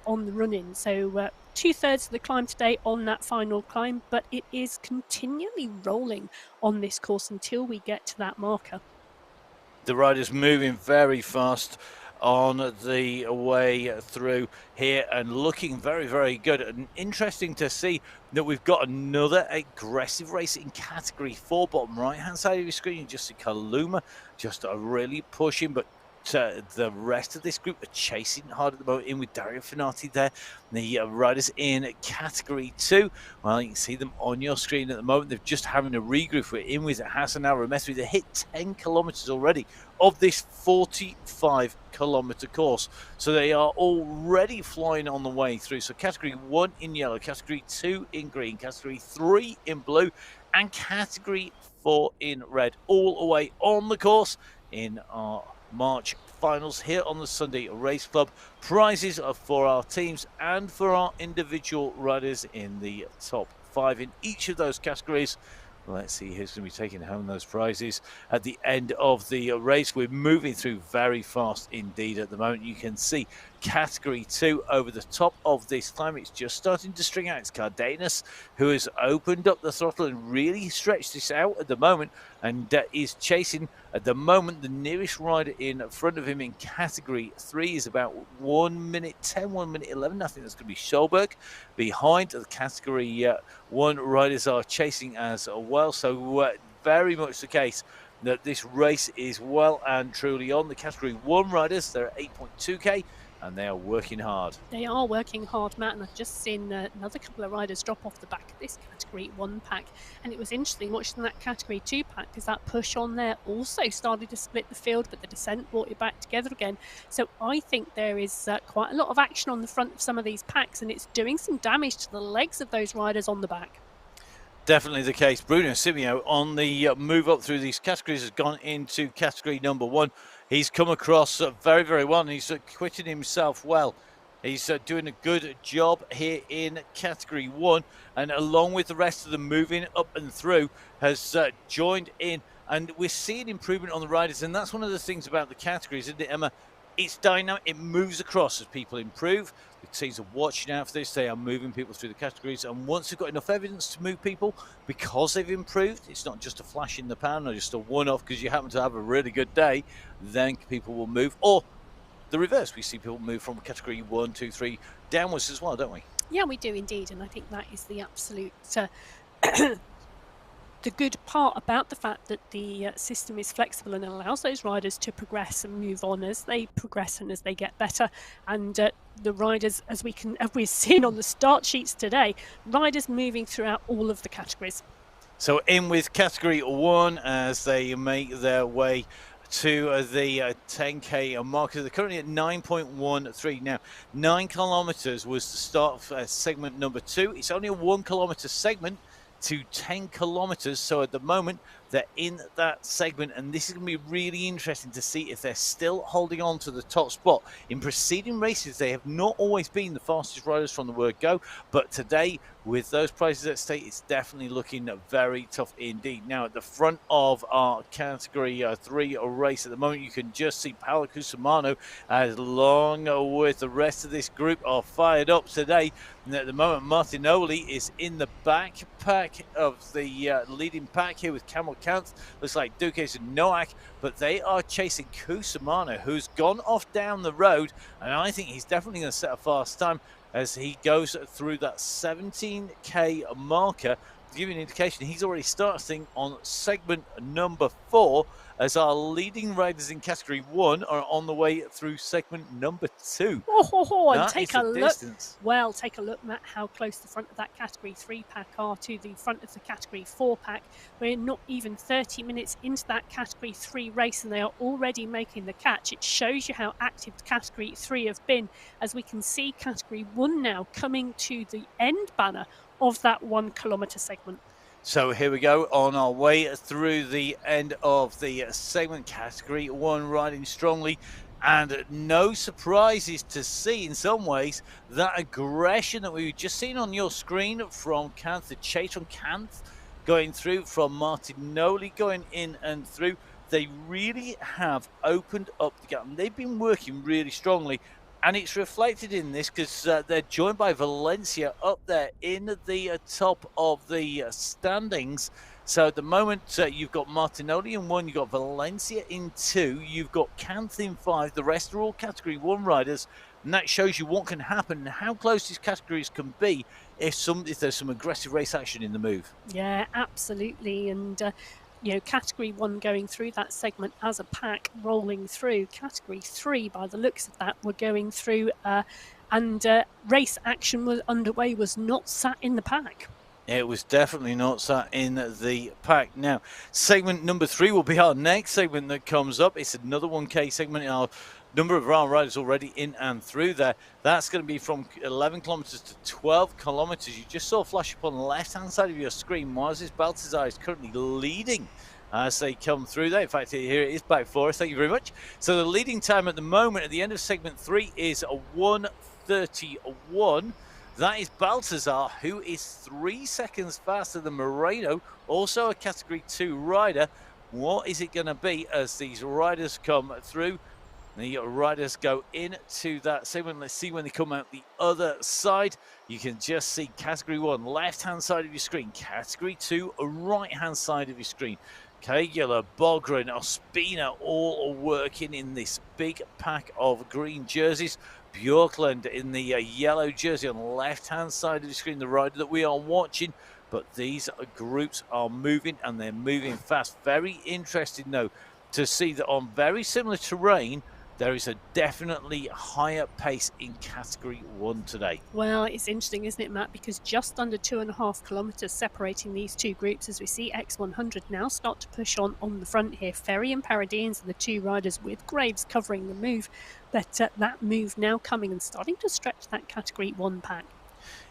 on the run-in. So 2/3 of the climb today on that final climb, but it is continually rolling on this course until we get to that marker. The rider's moving very fast on the way through here and looking very, very good. And interesting to see that we've got another aggressive race in category 4, bottom right hand side of your screen. You just see Kaluma just really pushing, but the rest of this group are chasing hard at the moment, in with Dario Finati there. The riders in category 2, well, you can see them on your screen at the moment. They're just having a regroup. We're in with Hassan Al-Ramesri. They hit 10 kilometers already of this 45-kilometer course, so they are already flying on the way through. So category 1 in yellow, category 2 in green, category 3 in blue, and category 4 in red, all away on the course in our March finals here on the Sunday Race Club. Prizes are for our teams and for our individual riders in the top 5 in each of those categories. Let's see who's going to be taking home those prizes at the end of the race. We're moving through very fast indeed at the moment. You can see category 2 over the top of this climb. It's just starting to string out. It's Cardenas who has opened up the throttle and really stretched this out at the moment, and is chasing at the moment. The nearest rider in front of him in category 3 is about 1 minute 10, 1 minute 11. I think that's going to be Schulberg. Behind the category 1 riders are chasing as well. So very much the case that this race is well and truly on. The category 1 riders, they're at 8.2k. And they are working hard. They are working hard, Matt, and I've just seen another couple of riders drop off the back of this category 1 pack. And it was interesting watching that category 2 pack, because that push on there also started to split the field, but the descent brought it back together again. So I think there is quite a lot of action on the front of some of these packs, and it's doing some damage to the legs of those riders on the back. Definitely the case. Bruno Simeo on the move up through these categories has gone into category number 1. He's come across very, very well, and he's acquitted himself well. He's doing a good job here in category 1, and along with the rest of them moving up and through, has joined in. And we're seeing improvement on the riders, and that's one of the things about the categories, isn't it, Emma? It's dynamic. It moves across as people improve. The teams are watching out for this. They are moving people through the categories. And once they've got enough evidence to move people, because they've improved, it's not just a flash in the pan or just a one-off because you happen to have a really good day, then people will move. Or the reverse. We see people move from category 1, 2, 3 downwards as well, don't we? Yeah, we do indeed. And I think that is the absolute... the good part about the fact that the system is flexible and allows those riders to progress and move on as they progress and as they get better. And the riders, as we've seen on the start sheets today, riders moving throughout all of the categories. So in with category 1 as they make their way to the 10k marker. They're currently at 9.13 now. 9 kilometers was the start of segment number 2. It's only a 1 kilometer segment to 10 kilometers, so at the moment they're in that segment, and this is going to be really interesting to see if they're still holding on to the top spot. In preceding races, they have not always been the fastest riders from the word go, but today, with those prizes at stake, it's definitely looking very tough indeed. Now, at the front of our category 3 race at the moment, you can just see Paolo Cusimano, along with the rest of this group, are fired up today. And at the moment, Martinoli is in the backpack of the leading pack here with Camel Kant. Looks like Duques and Noack, but they are chasing Cusimano, who's gone off down the road, and I think he's definitely going to set a fast time as he goes through that 17k marker. to give you an indication, he's already starting on segment number 4 as our leading riders in category 1 are on the way through segment number 2. And That take is a the look. distance. Well, take a look, Matt, how close the front of that category 3 pack are to the front of the category 4 pack. We're not even 30 minutes into that category 3 race and they are already making the catch. It shows you how active category 3 have been, as we can see category 1 now coming to the end banner of that 1 kilometre segment. So here we go on our way through the end of the segment. Category 1 riding strongly, and no surprises to see in some ways. That aggression that we've just seen on your screen from Canth, the chase from Canth going through, from Martinoli going in and through. They really have opened up the gap, and they've been working really strongly. And it's reflected in this because they're joined by Valencia up there in the top of the standings. So at the moment, you've got Martinoli in 1, you've got Valencia in 2, you've got Canth in 5. The rest are all category 1 riders. And that shows you what can happen and how close these categories can be if there's some aggressive race action in the move. Yeah, absolutely. And category 1 going through that segment as a pack, rolling through. Category 3, by the looks of that, were going through, and race action was underway, was not sat in the pack. It was definitely not sat in the pack. Now, segment number 3 will be our next segment that comes up. It's another 1K segment. Our number of our riders already in and through there. That's going to be from 11 kilometers to 12 kilometers. You just saw flash up on the left-hand side of your screen. Moises Baltazar is currently leading as they come through there. In fact, here it is back for us. Thank you very much. So the leading time at the moment at the end of segment 3 is a 1:31. That is Baltazar, who is 3 seconds faster than Moreno, also a category 2 rider. What is it going to be as these riders come through? The riders go into that segment. Let's see when they come out the other side. You can just see category 1, left-hand side of your screen. Category 2, right-hand side of your screen. Kagula, Bogren, Ospina, all working in this big pack of green jerseys. Bjorklund in the yellow jersey on the left-hand side of the screen, the rider that we are watching. But these groups are moving, and they're moving fast. Very interesting, though, to see that on very similar terrain, there is a definitely higher pace in category 1 today. Well, it's interesting, isn't it, Matt? Because just under 2.5 kilometres separating these two groups, as we see X100 now start to push on the front here. Ferry and Paradines are the 2 riders with Graves covering the move. But that move now coming and starting to stretch that category 1 pack.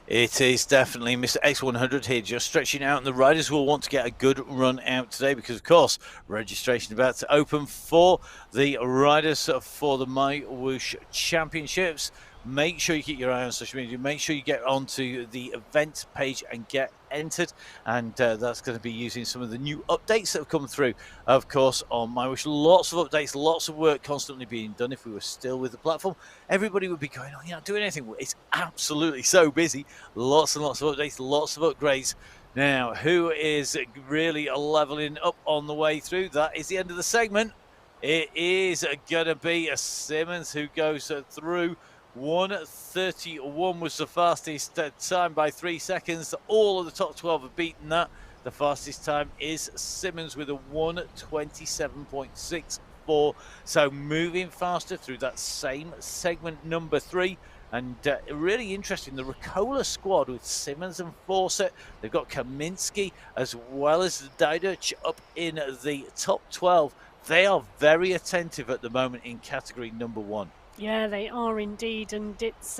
It is definitely Mr. X100 here, just stretching out, and the riders will want to get a good run out today because, of course, registration about to open for the riders for the MyWhoosh Championships. Make sure you keep your eye on social media. Make sure you get onto the events page and get entered, and that's going to be using some of the new updates that have come through, of course, on MyWhoosh. Lots of updates, lots of work constantly being done. If we were still with the platform, everybody would be going, oh, you're not doing anything. It's absolutely so busy. Lots and lots of updates, lots of upgrades. Now, who is really leveling up on the way through? That is the end of the segment. It is going to be a Simmons who goes through. 1:31 was the fastest time by 3 seconds. All of the top 12 have beaten that. The fastest time is Simmons with a 1:27.64. So moving faster through that same segment number 3. And really interesting, the Ricola squad with Simmons and Fawcett. They've got Kaminsky as well as Diduch up in the top 12. They are very attentive at the moment in category number 1. Yeah, they are indeed, and it's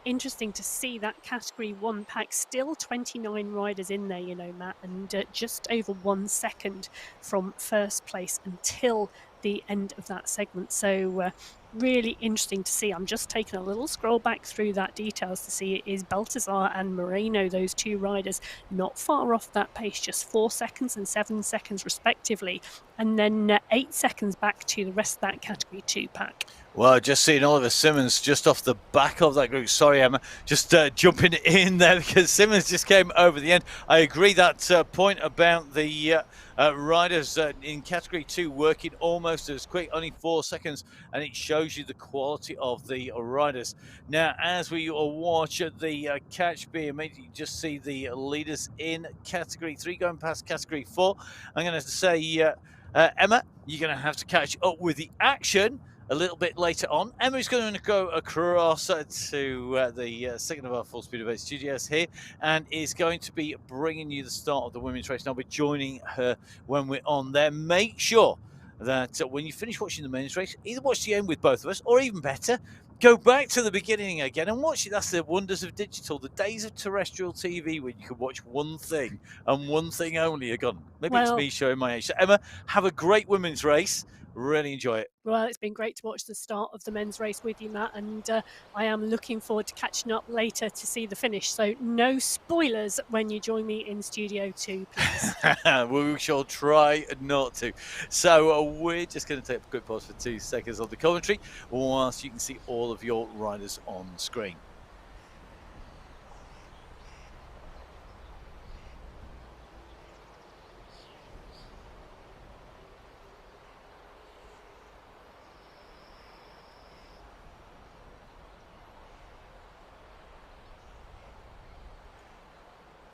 interesting to see that category 1 pack, still 29 riders in there, Matt, and just over 1 second from first place until the end of that segment. So really interesting to see. I'm just taking a little scroll back through that details to see it is Baltazar and Moreno, those 2 riders, not far off that pace, just 4 seconds and 7 seconds respectively, and then 8 seconds back to the rest of that category 2 pack. Well, just seeing Oliver Simmons just off the back of that group. Sorry, Emma, just jumping in there because Simmons just came over the end. I agree that point about the riders in Category 2 working almost as quick, only 4 seconds, and it shows you the quality of the riders. Now, as we watch the catch being made, you just see the leaders in Category 3 going past Category 4. I'm going to say, Emma, you're going to have to catch up with the action a little bit later on. Emma's going to go across to the second of our Full Speed Debate studios here and is going to be bringing you the start of the women's race. And I'll be joining her when we're on there. Make sure that when you finish watching the men's race, either watch the end with both of us, or even better, go back to the beginning again and watch it. That's the wonders of digital. The days of terrestrial TV when you could watch one thing and one thing only are gone. Maybe it's me showing my age. So Emma, have a great women's race. Really enjoy it. Well, it's been great to watch the start of the men's race with you, Matt, and I am looking forward to catching up later to see the finish. So no spoilers when you join me in Studio 2, please. We shall try not to. So we're just going to take a quick pause for 2 seconds on the commentary whilst you can see all of your riders on screen.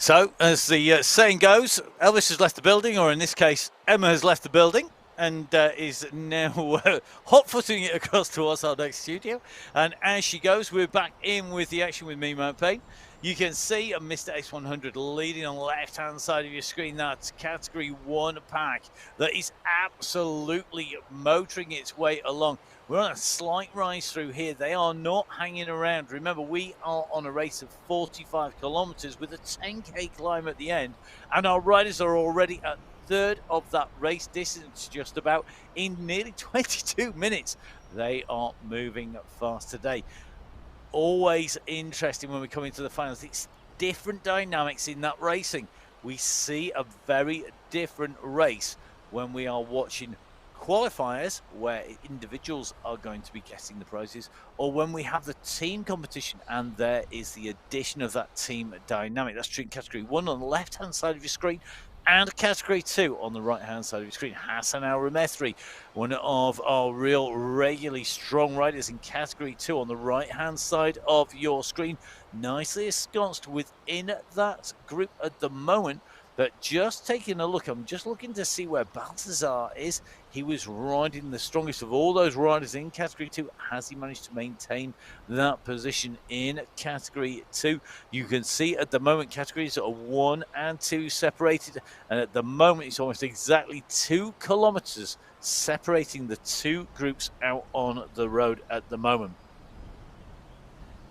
So, as the saying goes, Elvis has left the building, or in this case, Emma has left the building and is now hot-footing it across towards our next studio. And as she goes, we're back in with the action with me, Matt Payne. You can see Mr. X100 leading on the left-hand side of your screen. That's Category 1 pack that is absolutely motoring its way along. We're on a slight rise through here. They are not hanging around. Remember, we are on a race of 45 kilometers with a 10K climb at the end, and our riders are already at third of that race distance just about in nearly 22 minutes. They are moving fast today. Always interesting when we come into the finals. It's different dynamics in that racing. We see a very different race when we are watching qualifiers where individuals are going to be getting the prizes, or when we have the team competition and there is the addition of that team dynamic. That's true in Category 1 on the left hand side of your screen and Category 2 on the right hand side of your screen. Hassan Al-Ramethri, one of our real regularly strong riders in Category 2 on the right hand side of your screen, nicely ensconced within that group at the moment. But just taking a look, I'm just looking to see where Balthazar is. He was riding the strongest of all those riders in Category 2. Has he managed to maintain that position in Category 2? You can see at the moment categories are 1 and 2 separated. And at the moment, it's almost exactly 2 kilometers separating the two groups out on the road at the moment.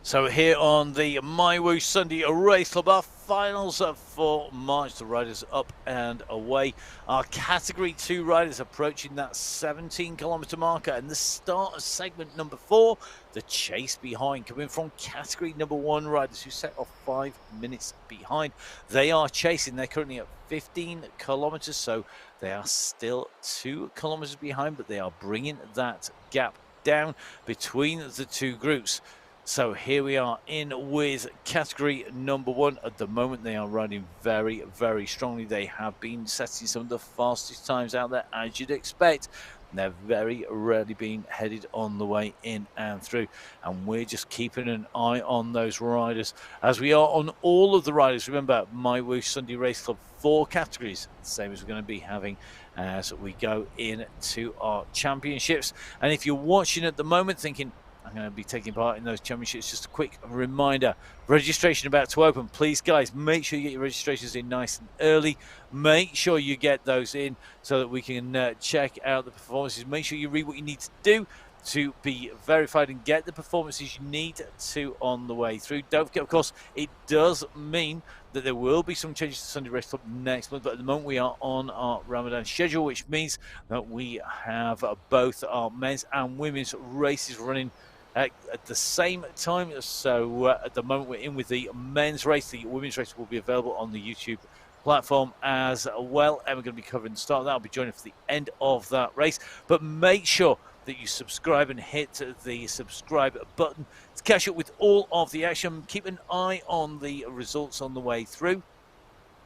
So here on the MyWhoosh Sunday Race Club, our finals for March, the riders up and away. Our Category 2 riders approaching that 17-kilometer marker, and the start of segment number 4, the chase behind, coming from Category number 1 riders who set off 5 minutes behind. They are chasing, they're currently at 15 kilometers, so they are still 2 kilometers behind, but they are bringing that gap down between the two groups. So here we are in with Category number 1. At the moment, they are riding very, very strongly. They have been setting some of the fastest times out there, as you'd expect. They're very rarely being headed on the way in and through. And we're just keeping an eye on those riders, as we are on all of the riders. Remember, MyWhoosh Sunday Race Club, 4 categories, the same as we're going to be having as we go into our championships. And if you're watching at the moment thinking, I'm going to be taking part in those championships, just a quick reminder, registration about to open. Please, guys, make sure you get your registrations in nice and early. Make sure you get those in so that we can check out the performances. Make sure you read what you need to do to be verified and get the performances you need to on the way through. Don't forget, of course, it does mean that there will be some changes to Sunday Race Club next month, but at the moment we are on our Ramadan schedule, which means that we have both our men's and women's races running at the same time. So at the moment we're in with the men's race. The women's race will be available on the YouTube platform as well, and we're going to be covering the start of that. I'll be joining for the end of that race, but make sure that you subscribe and hit the subscribe button to catch up with all of the action. Keep an eye on the results on the way through.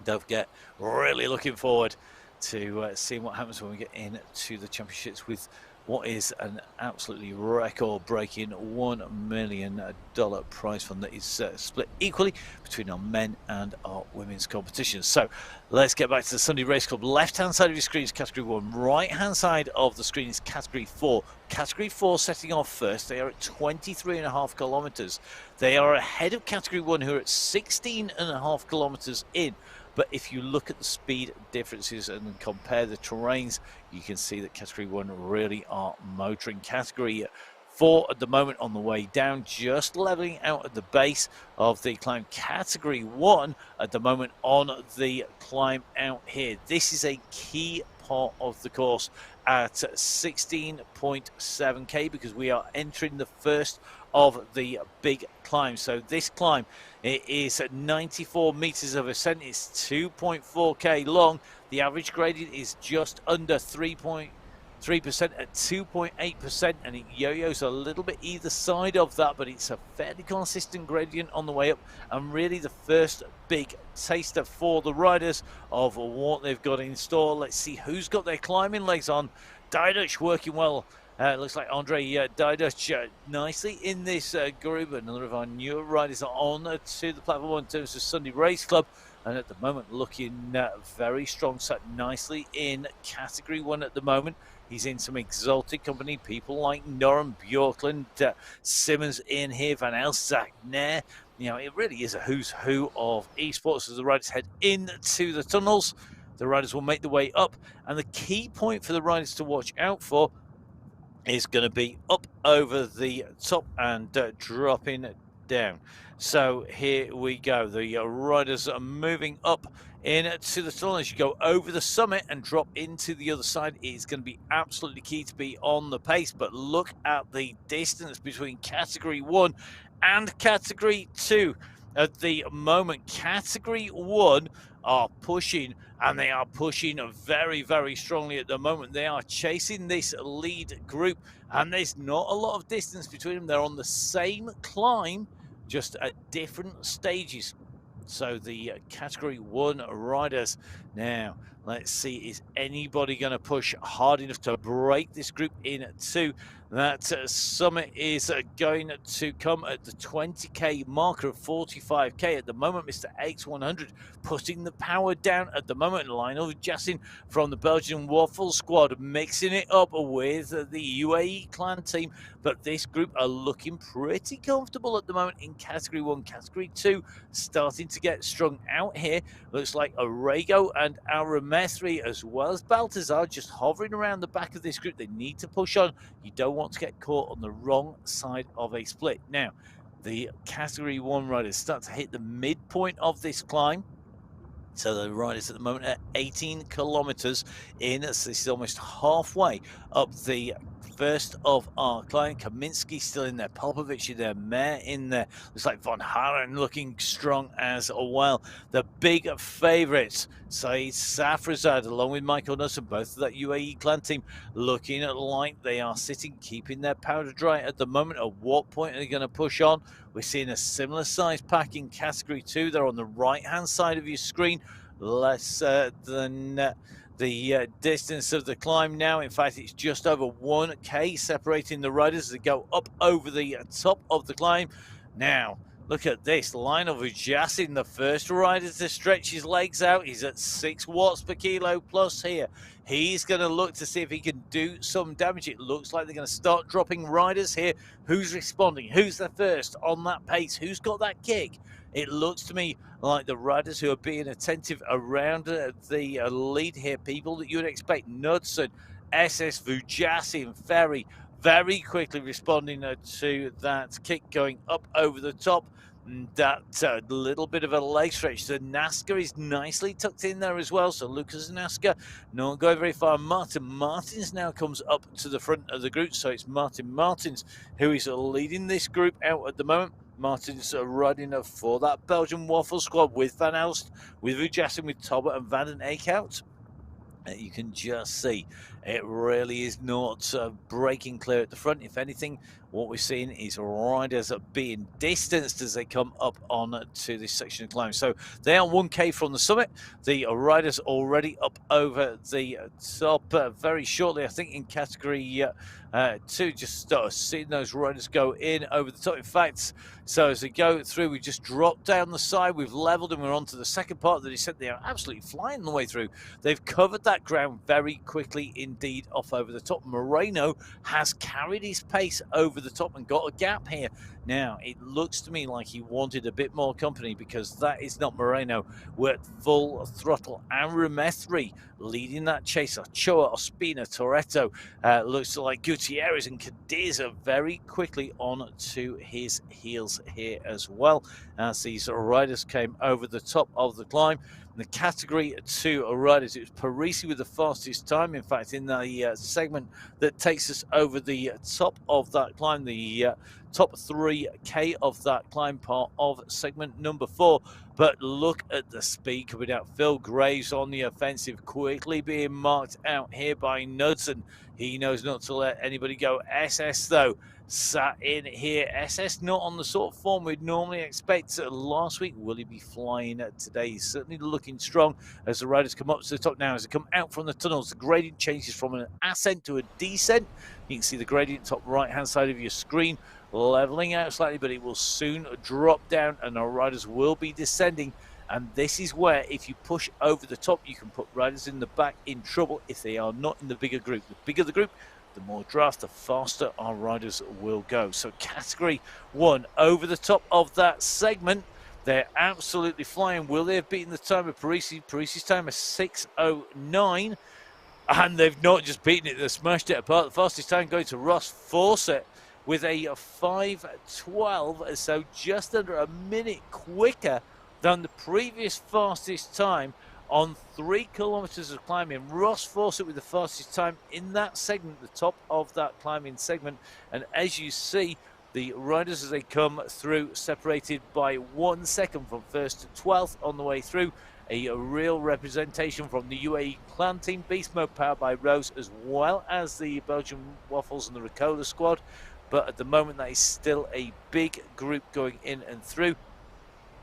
Don't forget, really looking forward to seeing what happens when we get into the championships with what is an absolutely record-breaking $1 million prize fund that is split equally between our men and our women's competitions. So let's get back to the Sunday Race Club. Left-hand side of your screen is Category 1. Right-hand side of the screen is Category 4. Category 4 setting off first. They are at 23.5 kilometres. They are ahead of Category 1, who are at 16.5 kilometres in. But if you look at the speed differences and compare the terrains, you can see that Category 1 really are motoring. Category 4 at the moment on the way down, just leveling out at the base of the climb. Category 1 at the moment on the climb out here. This is a key part of the course at 16.7k because we are entering the first of the big climb. So this climb, it is 94 meters of ascent. It's 2.4k long. The average gradient is just under 3.3% at 2.8%, and it yo-yos a little bit either side of that, but it's a fairly consistent gradient on the way up, and really the first big taster for the riders of what they've got in store. Let's see who's got their climbing legs on. Diduch working well. Looks like Andre Diduch nicely in this group. Another of our newer riders are on to the platform in terms of Sunday Race Club, and at the moment looking very strong, sat nicely in Category 1 at the moment. He's in some exalted company, people like Norum Bjorklund, Simmons in here, Van Elst, Nair. You know, it really is a who's who of esports as the riders head into the tunnels. The riders will make the way up, and the key point for the riders to watch out for is going to be up over the top and dropping down. So here we go. The riders are moving up into the tunnel. As you go over the summit and drop into the other side, it's going to be absolutely key to be on the pace. But look at the distance between Category 1 and Category 2 at the moment. Category 1 are pushing, and they are pushing very, very strongly at the moment. They are chasing this lead group, and there's not a lot of distance between them. They're on the same climb, just at different stages. So the Category 1 riders now, let's see, is anybody going to push hard enough to break this group in two? That summit is going to come at the 20k marker of 45k at the moment. Mr. X100 putting the power down at the moment. Lionel Jassin from the Belgian Waffle Squad mixing it up with the UAE clan team. But this group are looking pretty comfortable at the moment in Category 1. Category 2 starting to get strung out here. Looks like Arago and Aramethri as well as Baltazar just hovering around the back of this group. They need to push on. You don't want to get caught on the wrong side of a split. Now, the Category 1 riders start to hit the midpoint of this climb. So the riders at the moment are 18 kilometers in. So this is almost halfway up the first of our climb. Kaminsky still in there. Popovic in there. Mayer in there. Looks like Von Haren looking strong as well. The big favourites, Saeed Safrazad along with Michael Nussel, both of that UAE clan team, looking like they are sitting, keeping their powder dry at the moment. At what point are they going to push on? We're seeing a similar size pack in Category 2. They're on the right-hand side of your screen, less than the distance of the climb now. In fact, it's just over 1k separating the riders as they go up over the top of the climb. Now, look at this. Lionel Vujassin, the first rider to stretch his legs out. He's at 6 watts per kilo plus here. He's going to look to see if he can do some damage. It looks like they're going to start dropping riders here. Who's responding? Who's the first on that pace? Who's got that kick? It looks to me like the riders who are being attentive around the lead here, people that you would expect. Knudsen, SS, Vujassin, Ferry, very quickly responding to that kick going up over the top. That little bit of a leg stretch. So Nasca is nicely tucked in there as well. So Lucas Nasca not going very far. Martin Martins now comes up to the front of the group. So it's Martin Martins who is leading this group out at the moment. Martins riding for that Belgian Waffle Squad with Van Elst, with Vujassin, with Tobert and Van den Eyck out. You can just see it really is not breaking clear at the front. If anything, what we're seeing is riders being distanced as they come up on to this section of climb. So they are 1K from the summit. The riders already up over the top very shortly, I think, in category 2. Just start seeing those riders go in over the top. In fact, so as they go through, we just dropped down the side, we've leveled, and we're on to the second part of the descent. They are absolutely flying the way through. They've covered that ground very quickly indeed off over the top. Moreno has carried his pace over the top and got a gap here. Now, it looks to me like he wanted a bit more company, because that is not Moreno. We're at full throttle. And Remethri leading that chase. Ochoa, Ospina, Toretto, looks like Gutierrez and Cadiz are very quickly on to his heels here as well, as these riders came over the top of the climb. The category 2 riders, it was Parisi with the fastest time. In fact, in the segment that takes us over the top of that climb, the top 3K of that climb, part of segment number 4. But look at the speed coming out. Phil Graves on the offensive, quickly being marked out here by Knudsen. He knows not to let anybody go. SS, though, sat in here. SS not on the sort of form we'd normally expect. Last week, will he be flying today? He's certainly looking strong as the riders come up to the top now. As they come out from the tunnels, the gradient changes from an ascent to a descent. You can see the gradient top right-hand side of your screen leveling out slightly, but it will soon drop down and our riders will be descending. And this is where, if you push over the top, you can put riders in the back in trouble if they are not in the bigger group. The bigger the group, the more draft, the faster our riders will go. So category 1 over the top of that segment. They're absolutely flying. Will they have beaten the time of Parisi? Parisi's time is 6:09. And they've not just beaten it, they've smashed it apart. The fastest time going to Ross Fawcett with a 5:12, so just under a minute quicker than the previous fastest time on 3 kilometers of climbing. Ross Fawcett with the fastest time in that segment, the top of that climbing segment. And as you see, the riders as they come through separated by 1 second from 1st to 12th on the way through. A real representation from the UAE clan team, Beast Mode powered by Rose, as well as the Belgian Waffles and the Ricola squad. But at the moment, that is still a big group going in and through.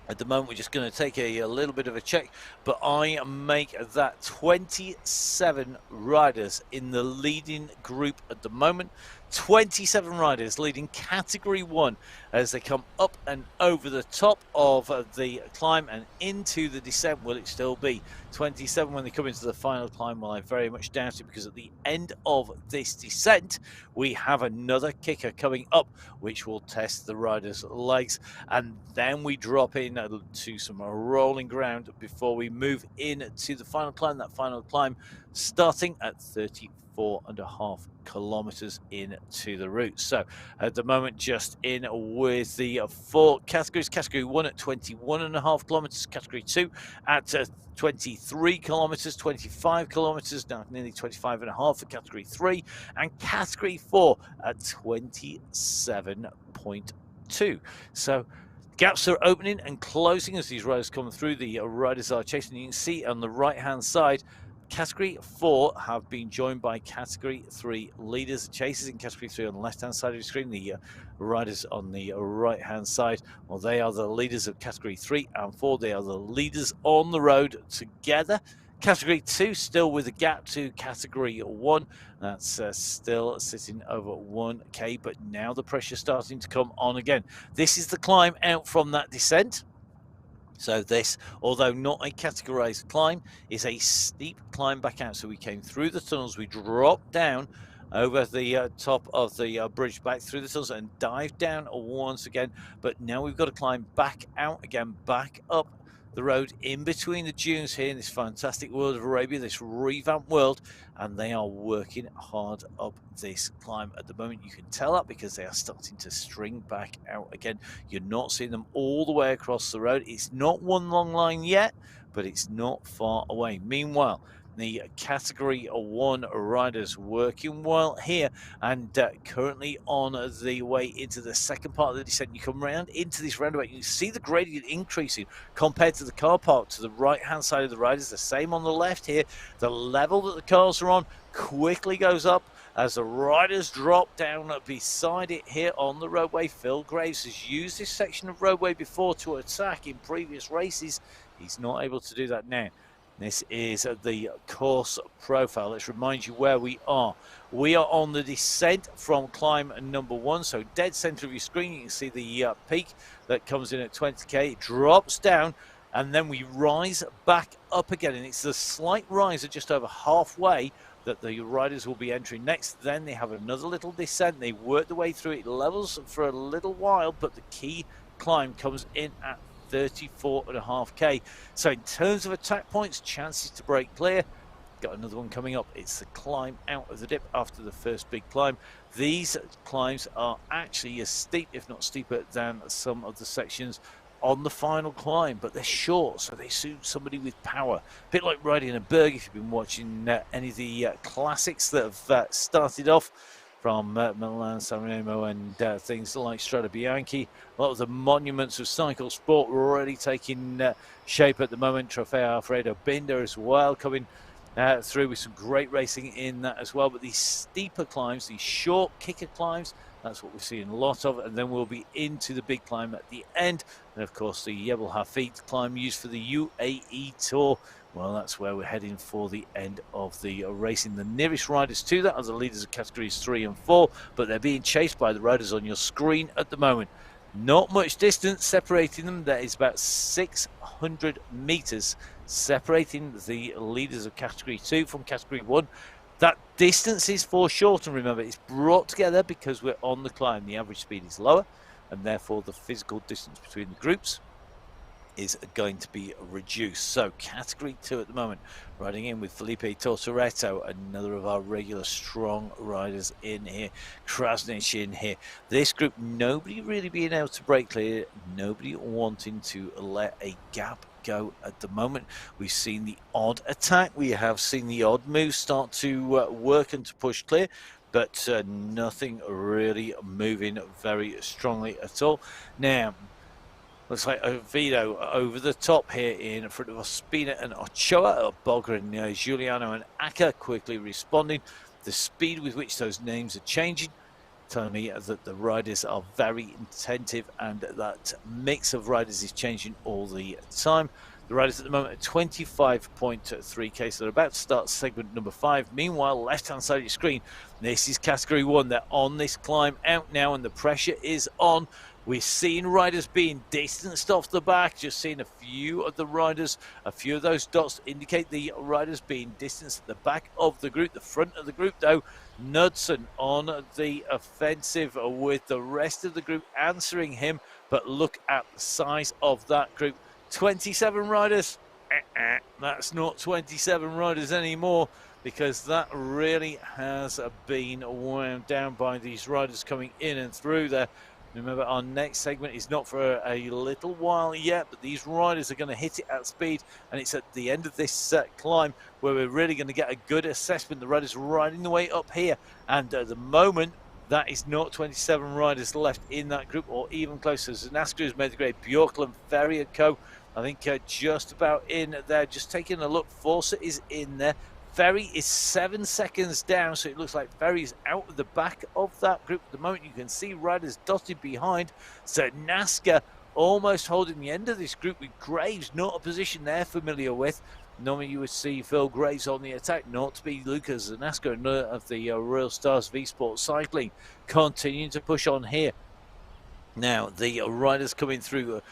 At the moment, we're just going to take a little bit of a check, but I make that 27 riders in the leading group at the moment. 27 riders leading category 1 as they come up and over the top of the climb and into the descent. Will it still be 27 when they come into the final climb? Well, I very much doubt it, because at the end of this descent we have another kicker coming up which will test the riders' legs, and then we drop in to some rolling ground before we move in to the final climb. That final climb starting at 34.5 kilometers into the route. So at the moment, just in with the 4 categories. Category 1 at 21.5 kilometers, category 2 at 23 kilometers, 25 kilometers, now nearly 25.5 for category 3, and category 4 at 27.2. So gaps are opening and closing as these riders come through. The riders are chasing. You can see on the right hand side, Category 4 have been joined by Category 3 leaders. The chasers in Category 3 on the left-hand side of the screen. The riders on the right-hand side, well, they are the leaders of Category 3 and 4. They are the leaders on the road together. Category 2 still with a gap to Category 1. That's still sitting over 1K, but now the pressure starting to come on again. This is the climb out from that descent. So this, although not a categorized climb, is a steep climb back out. So we came through the tunnels, we dropped down over the top of the bridge back through the tunnels and dived down once again. But now we've got to climb back out again, back up the road in between the dunes here in this fantastic world of Arabia, this revamped world, and they are working hard up this climb at the moment. You can tell that because they are starting to string back out again. You're not seeing them all the way across the road. It's not one long line yet, but it's not far away. Meanwhile, the Category 1 riders working well here, and currently on the way into the second part of the descent. You come round into this roundabout, you see the gradient increasing compared to the car park to the right hand side of the riders. The same on the left here. The level that the cars are on quickly goes up as the riders drop down beside it here on the roadway. Phil Graves has used this section of roadway before to attack in previous races. He's not able to do that now. This is the course profile. Let's remind you where we are. We are on the descent from climb number 1. So dead center of your screen, you can see the peak that comes in at 20k. It drops down, and then we rise back up again. And it's a slight rise at just over halfway that the riders will be entering next. Then they have another little descent. They work their way through it. Levels for a little while, but the key climb comes in at 34.5k. So in terms of attack points, chances to break clear, got another one coming up. It's the climb out of the dip after the first big climb. These climbs are actually as steep, if not steeper, than some of the sections on the final climb, but they're short, so they suit somebody with power. A bit like riding a berg if you've been watching any of the classics that have started off from Milan San Remo and things like Strada Bianchi. A lot of the monuments of cycle sport were already taking shape at the moment. Trofeo Alfredo Binda as well coming through with some great racing in that as well. But these steeper climbs, these short kicker climbs, that's what we're seeing a lot of, and then we'll be into the big climb at the end. And of course the Jebel Hafid climb used for the UAE Tour. Well, that's where we're heading for the end of the racing. The nearest riders to that are the leaders of categories 3 and 4, but they're being chased by the riders on your screen at the moment. Not much distance separating them. There is about 600 meters separating the leaders of category 2 from category 1. That distance is foreshortened, remember. It's brought together because we're on the climb. The average speed is lower, and therefore the physical distance between the groups is going to be reduced. So category 2 at the moment, riding in with Felipe Tortoretto, another of our regular strong riders in here. Krasnich in here. This group, nobody really being able to break clear, nobody wanting to let a gap go at the moment. We've seen the odd attack, we have seen the odd move start to work and to push clear, but nothing really moving very strongly at all. Now looks like Oviedo over the top here in front of Ospina and Ochoa. Bogra and Giuliano and Acker quickly responding. The speed with which those names are changing, telling me that the riders are very attentive and that mix of riders is changing all the time. The riders at the moment are 25.3k, so they're about to start segment number 5. Meanwhile, left-hand side of your screen, this is category 1. They're on this climb out now, and the pressure is on. We're seeing riders being distanced off the back, just seeing a few of the riders, a few of those dots indicate the riders being distanced at the back of the group. The front of the group, though, Knudsen on the offensive with the rest of the group answering him. But look at the size of that group. 27 riders. That's not 27 riders anymore, because that really has been wound down by these riders coming in and through there. Remember, our next segment is not for a little while yet, but these riders are going to hit it at speed, and it's at the end of this climb where we're really going to get a good assessment. The riders are riding the way up here, and at the moment, that is not 27 riders left in that group, or even closer. Zanaska has made the grade. Bjorklund, Ferry and Co. I think just about in there. Just taking a look, Forza is in there. Ferry is 7 seconds down, so it looks like Ferry is out of the back of that group at the moment. You can see riders dotted behind. So Nazca almost holding the end of this group, with Graves not a position they're familiar with. Normally you would see Phil Graves on the attack, not to be Lucas Zanasco of the Royal Stars V Sport Cycling, continuing to push on here. Now the riders coming through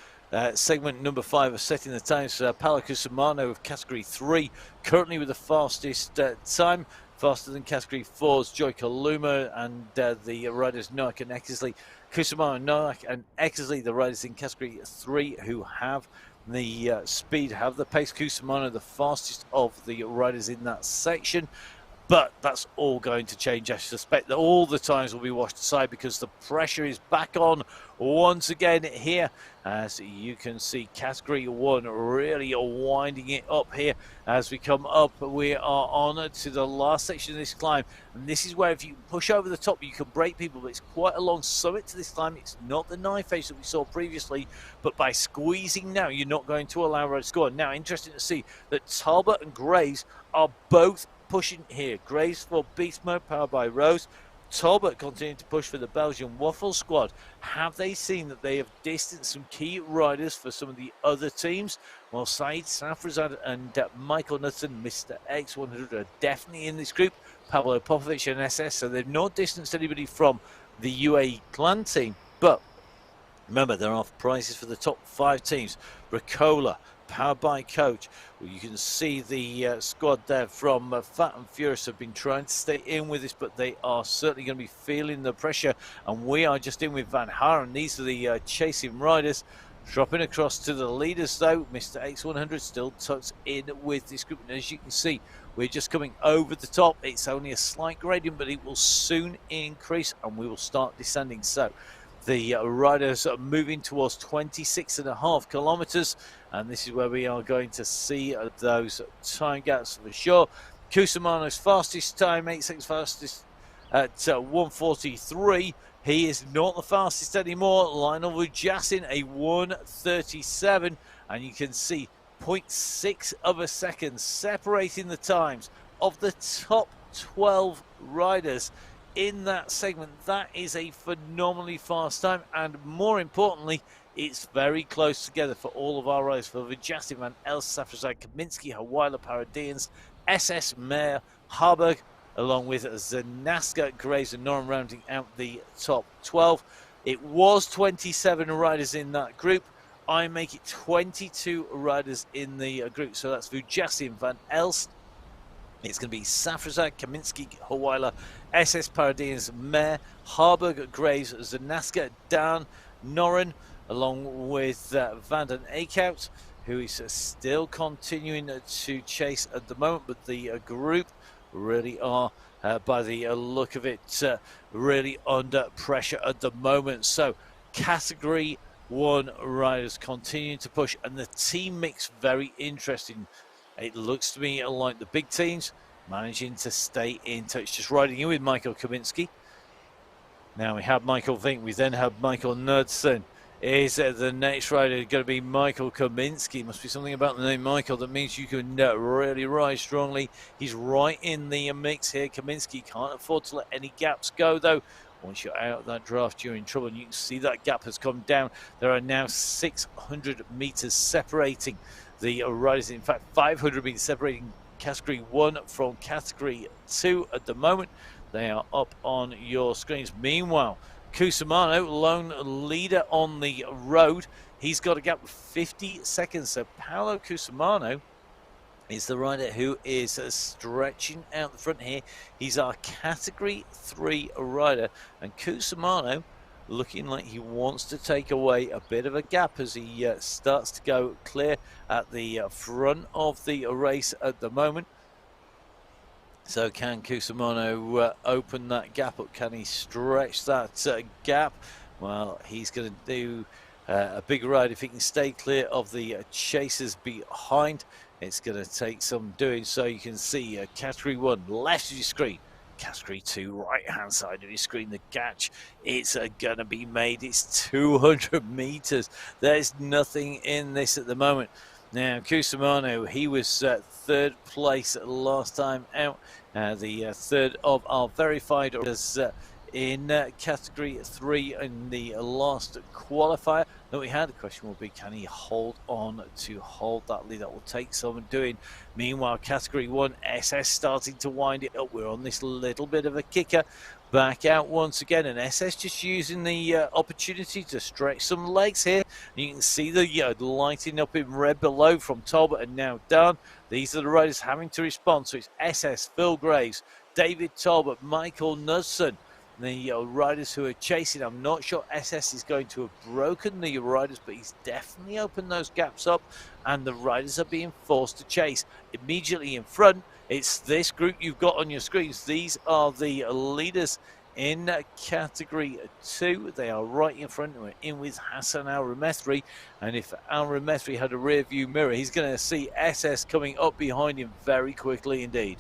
segment number 5 are setting the times. Paolo Cusimano of category 3 currently with the fastest time, faster than category 4's Joy Kaluma and the riders Noack and Eckersley. Cusimano, Noack and Eckersley, the riders in category 3 who have the speed, have the pace. Cusimano the fastest of the riders in that section. But that's all going to change. I suspect that all the times will be washed aside because the pressure is back on once again here. As you can see, Category 1 really winding it up here as we come up. We are on to the last section of this climb. And this is where if you push over the top, you can break people. But it's quite a long summit to this climb. It's not the knife edge that we saw previously. But by squeezing now, you're not going to allow her to score. Now, interesting to see that Talbot and Graves are both pushing here. Graves for Beast Mode, powered by Rose. Talbot continuing to push for the Belgian Waffle Squad. Have they seen that they have distanced some key riders for some of the other teams? Well, Said Safrazad and Michael Knudsen, Mr. X100, are definitely in this group. Pablo Popovic and SS, so they've not distanced anybody from the UAE clan team. But remember, there are prizes for the top 5 teams. Ricola, powered by Coach. Well, you can see the squad there from Fat and Furious have been trying to stay in with this, but they are certainly going to be feeling the pressure. And we are just in with Van Haren. These are the chasing riders. Dropping across to the leaders, though. Mr. X100 still tucked in with this group. And as you can see, we're just coming over the top. It's only a slight gradient, but it will soon increase and we will start descending. So the riders are moving towards 26.5 kilometers, and this is where we are going to see those time gaps for sure. Cusimano's fastest time, 8 seconds fastest at 1:43. He is not the fastest anymore. Lionel Vujassin, a 1:37, and you can see 0.6 of a second separating the times of the top 12 riders in that segment. That is a phenomenally fast time, and more importantly, it's very close together for all of our riders. For Vujassin, Van Els, Safrazad, Kaminsky, Hawaila, Paradians, SS, Mayer, Harburg, along with Zanaska, Graves and Noren rounding out the top 12. It was 27 riders in that group. I make it 22 riders in the group. So that's Vujassin, Van Els. It's going to be Safrazad, Kaminsky, Hawaila, SS, Paradians, Mayer, Harburg, Graves, Zanaska, Dan, Noren, along with Van den Eekhout, who is still continuing to chase at the moment. But the group really are, by the look of it, really under pressure at the moment. So Category 1 riders continuing to push, and the team mix very interesting. It looks to me like the big teams managing to stay in touch. Just riding in with Michael Kaminsky. Now we have Michael Vink. We then have Michael Knudsen. Is the next rider going to be Michael Kaminsky? Must be something about the name Michael that means you can really ride strongly. He's right in the mix here. Kaminsky can't afford to let any gaps go, though. Once you're out of that draft, you're in trouble. And you can see that gap has come down. There are now 600 meters separating the riders. In fact, 500 meters separating Category 1 from Category 2 at the moment. They are up on your screens. Meanwhile, Cusimano, lone leader on the road. He's got a gap of 50 seconds. So Paolo Cusimano is the rider who is stretching out the front here. He's our Category 3 rider. And Cusimano looking like he wants to take away a bit of a gap as he starts to go clear at the front of the race at the moment. So can Cusimano open that gap up? Can he stretch that gap? Well, he's going to do a big ride if he can stay clear of the chasers behind. It's going to take some doing. So you can see Category 1 left of your screen, Category 2 right hand side of your screen. The catch, it's going to be made. It's 200 meters. There's nothing in this at the moment. Now, Cusimano, he was third place last time out. The third of our verified riders in Category 3 in the last qualifier that we had. The question will be, can he hold on to hold that lead? That will take some doing. Meanwhile, Category 1, SS starting to wind it up. We're on this little bit of a kicker. Back out once again, and SS just using the opportunity to stretch some legs here. You can see the lighting up in red below from Talbot and now Dan. These are the riders having to respond. So it's SS, Phil Graves, David Talbot, Michael Knudsen. The riders who are chasing. I'm not sure SS is going to have broken the riders, but he's definitely opened those gaps up, and the riders are being forced to chase. Immediately in front It's this group you've got on your screens. These are the leaders in category 2. They are right in front. We're in with Hassan Al-Ramethri, and if Al-Ramethri had a rear view mirror, he's going to see SS coming up behind him very quickly indeed.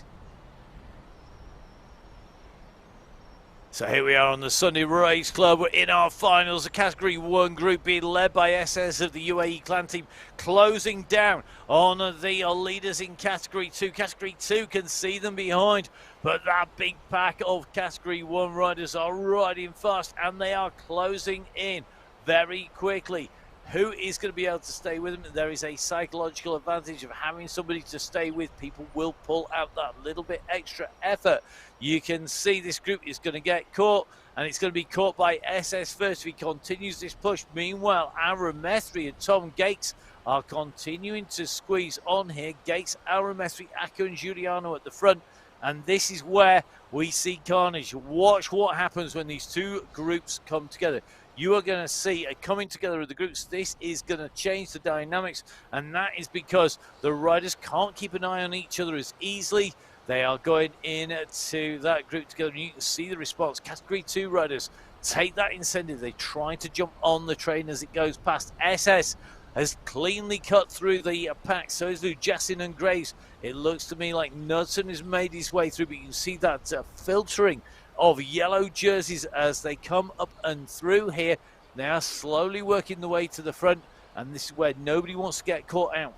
So here we are on the Sunday Race Club. We're in our finals. The Category 1 group being led by SS of the UAE Clan Team, closing down on the leaders in Category 2. Category 2 can see them behind, but that big pack of Category 1 riders are riding fast, and they are closing in very quickly. Who is going to be able to stay with them? There is a psychological advantage of having somebody to stay with. People will pull out that little bit extra effort. You can see this group is going to get caught, and it's going to be caught by SS first if he continues this push. Meanwhile, Al-Ramethri and Tom Gates are continuing to squeeze on here. Gates, Al-Ramethri, Akko and Giuliano at the front. And this is where we see carnage. Watch what happens when these two groups come together. You are going to see a coming together of the groups. This is going to change the dynamics, and that is because the riders can't keep an eye on each other as easily. They are going into that group together, and you can see the response. Category 2 riders take that incentive. They try to jump on the train as it goes past. SS has cleanly cut through the pack. So is Lujasin and Graves. It looks to me like Knudsen has made his way through, but you can see that filtering of yellow jerseys as they come up and through here. They are slowly working the way to the front, and this is where nobody wants to get caught out.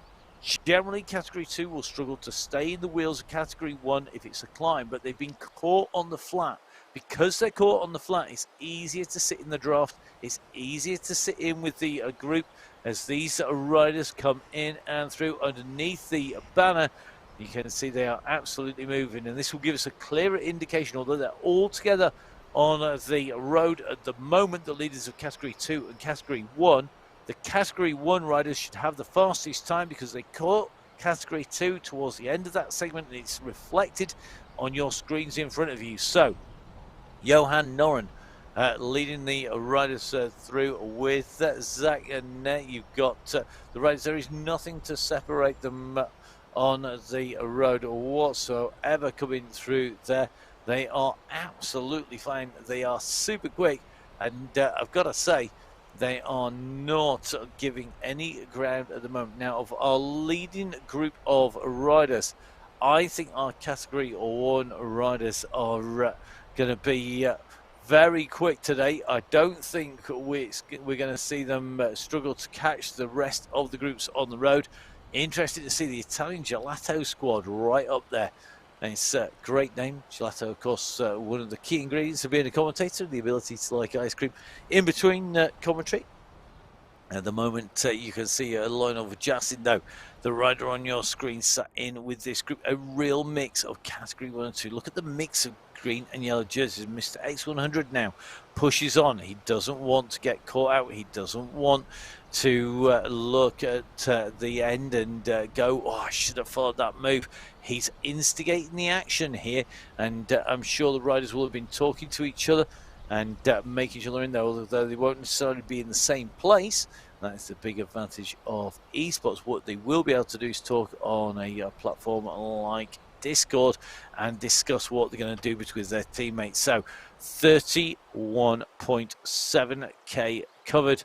Generally, Category 2 will struggle to stay in the wheels of Category 1 if it's a climb, but they've been caught on the flat. Because they're caught on the flat, it's easier to sit in the draft. It's easier to sit in with the group as these riders come in and through underneath the banner. You can see they are absolutely moving, and this will give us a clearer indication, although they're all together on the road at the moment, the leaders of Category 2 and Category 1. The Category 1 riders should have the fastest time because they caught Category 2 towards the end of that segment, and it's reflected on your screens in front of you. So, Johan Noren leading the riders through with Zach and you've got the riders. There is nothing to separate them on the road whatsoever coming through there. They are absolutely fine. They are super quick, and I've got to say, they are not giving any ground at the moment. Now, of our leading group of riders, I think our Category 1 riders are going to be very quick today. I don't think we're going to see them struggle to catch the rest of the groups on the road. Interesting to see the Italian Gelato squad right up there. And it's a great name. Gelato, of course, one of the key ingredients of being a commentator, the ability to like ice cream in between commentary. At the moment, you can see a line of Jacinto, the rider on your screen, sat in with this group. A real mix of Category 1 and 2. Look at the mix of green and yellow jerseys. Mr. X100 now pushes on. He doesn't want to get caught out. He doesn't want to look at the end and go, oh, I should have followed that move. He's instigating the action here, and I'm sure the riders will have been talking to each other and making each other in there, although they won't necessarily be in the same place. That's the big advantage of esports. What they will be able to do is talk on a platform like Discord and discuss what they're going to do with their teammates. So 31.7k covered.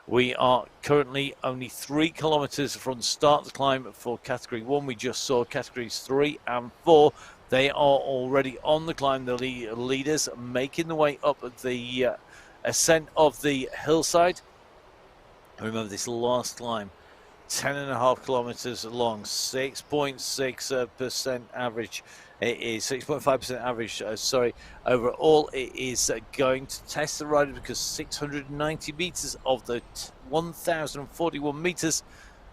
We are currently only 3 kilometers from the start of the climb for Category 1. We just saw Categories 3 and 4. They are already on the climb. The leaders making the way up the ascent of the hillside. Remember, this last climb, 10.5 kilometers long, 6.6% average. It is 6.5% average, overall. It is going to test the rider because 690 meters of the 1,041 meters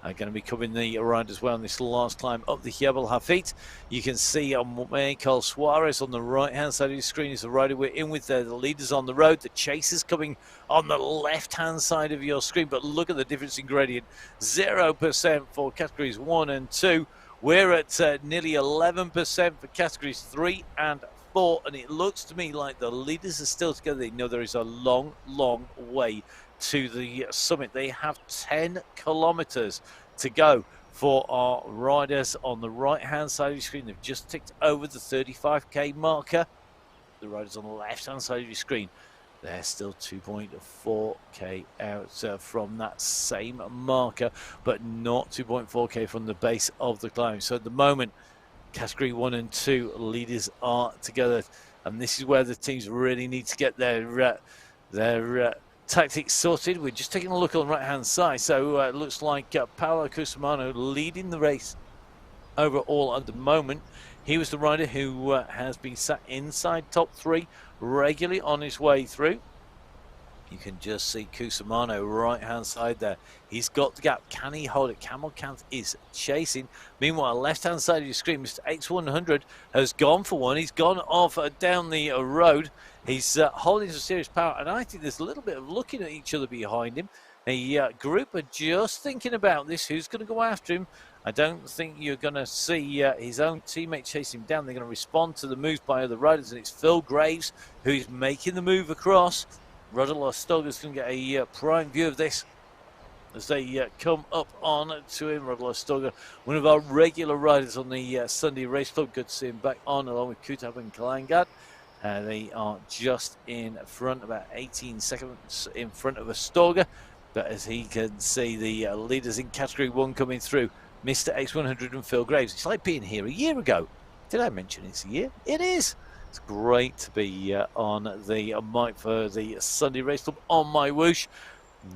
are going to be coming the ride as well in this last climb up the Jebel Hafit. You can see Michael Suarez on the right hand side of your screen is the rider we're in with there. The leaders on the road, the chasers coming on the left hand side of your screen. But look at the difference in gradient, 0% for Categories 1 and 2. We're at nearly 11% for Categories 3 and 4, and it looks to me like the leaders are still together. They know there is a long, long way to the summit. They have 10 kilometers to go for our riders on the right-hand side of your screen. They've just ticked over the 35k marker. The riders on the left-hand side of your screen, they're still 2.4k out from that same marker, but not 2.4k from the base of the climb. So at the moment, Category 1 and 2 leaders are together, and this is where the teams really need to get their tactics sorted. We're just taking a look on the right-hand side. So it looks like Paolo Cusimano leading the race overall at the moment. He was the rider who has been sat inside top 3 regularly on his way through. You can just see Cusimano right-hand side there. He's got the gap. Can he hold it? Camel Camp is chasing. Meanwhile, left-hand side of your screen, Mr. X100 has gone for one. He's gone off down the road. He's holding some serious power, and I think there's a little bit of looking at each other behind him. The group are just thinking about this. Who's going to go after him? I don't think you're going to see his own teammate chase him down. They're going to respond to the moves by other riders, and it's Phil Graves who's making the move across. Rodolfo Stoger's going to get a prime view of this as they come up on to him. Rodolfo Stoger, one of our regular riders on the Sunday Race Club. Good to see him back on along with Kutab and Kalangad. They are just in front, about 18 seconds in front of a Stoger. But as he can see, the leaders in Category 1 coming through, Mr. X100 and Phil Graves. It's like being here a year ago. Did I mention it's a year? It is. It's great to be on the mic for the Sunday Race Club on MyWhoosh.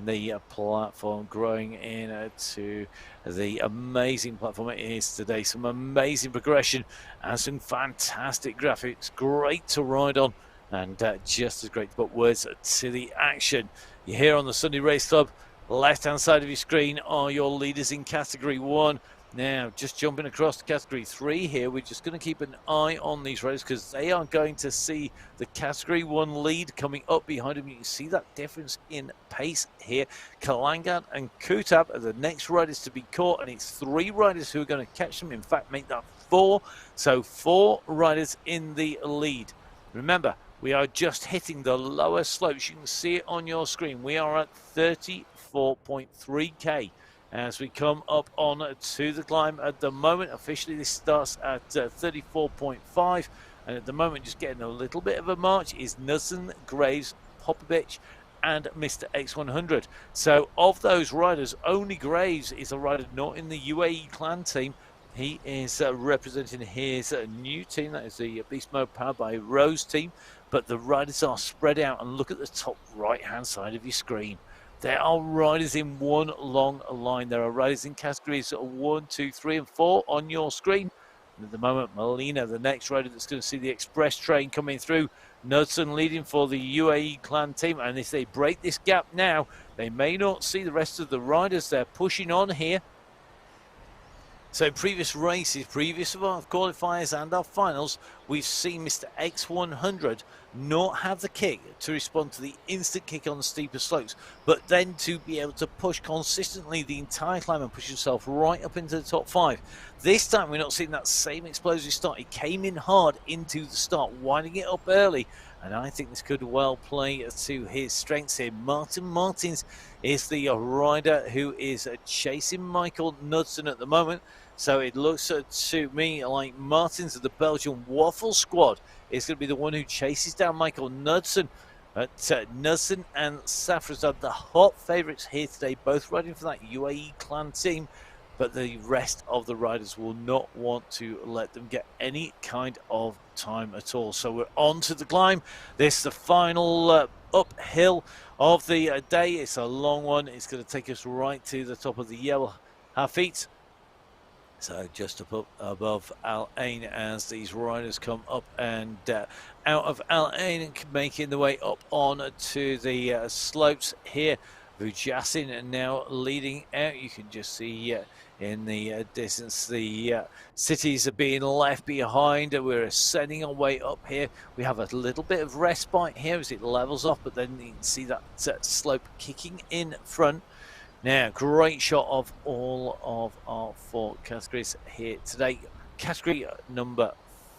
The platform growing into the amazing platform it is today. Some amazing progression and some fantastic graphics. Great to ride on, and just as great to put words to the action. You're here on the Sunday Race Club. Left-hand side of your screen are your leaders in Category 1. Now, just jumping across to Category 3 here, we're just going to keep an eye on these riders because they are going to see the Category 1 lead coming up behind them. You can see that difference in pace here. Kalangan and Kutab are the next riders to be caught, and it's 3 riders who are going to catch them. In fact, make that 4. So 4 riders in the lead. Remember, we are just hitting the lower slopes. You can see it on your screen. We are at 34.3k. As we come up on to the climb at the moment. Officially this starts at 34.5, and at the moment just getting a little bit of a march is Knudsen, Graves, Popovich and Mr. X100. So of those riders, only Graves is a rider not in the UAE clan team. He is representing his new team, that is the Beast Mode powered by Rose team, but the riders are spread out, and look at the top right hand side of your screen. There are riders in one long line. There are riders in categories 1, 2, 3 and 4 on your screen. And at the moment, Molina, the next rider that's going to see the express train coming through. Knudsen leading for the UAE clan team. And if they break this gap now, they may not see the rest of the riders. They're pushing on here. So previous races, previous qualifiers and our finals, we've seen Mr. X100 not have the kick to respond to the instant kick on the steeper slopes, but then to be able to push consistently the entire climb and push himself right up into the top 5. This time we're not seeing that same explosive start. He came in hard into the start, winding it up early, and I think this could well play to his strengths here. Martin Martins is the rider who is chasing Michael Knudsen at the moment. So it looks to me like Martins of the Belgian Waffle Squad is going to be the one who chases down Michael Knudsen. But Knudsen and Safras are the hot favourites here today, both riding for that UAE clan team. But the rest of the riders will not want to let them get any kind of time at all. So we're on to the climb. This is the final uphill of the day. It's a long one. It's going to take us right to the top of the Yellow Hafit. So just above Al Ain as these riders come up and out of Al Ain, making the way up on to the slopes here. Vujasin now leading out. You can just see in the distance the cities are being left behind. We're ascending our way up here. We have a little bit of respite here as it levels off, but then you can see that slope kicking in front. Now, great shot of all of our 4 categories here today. Category number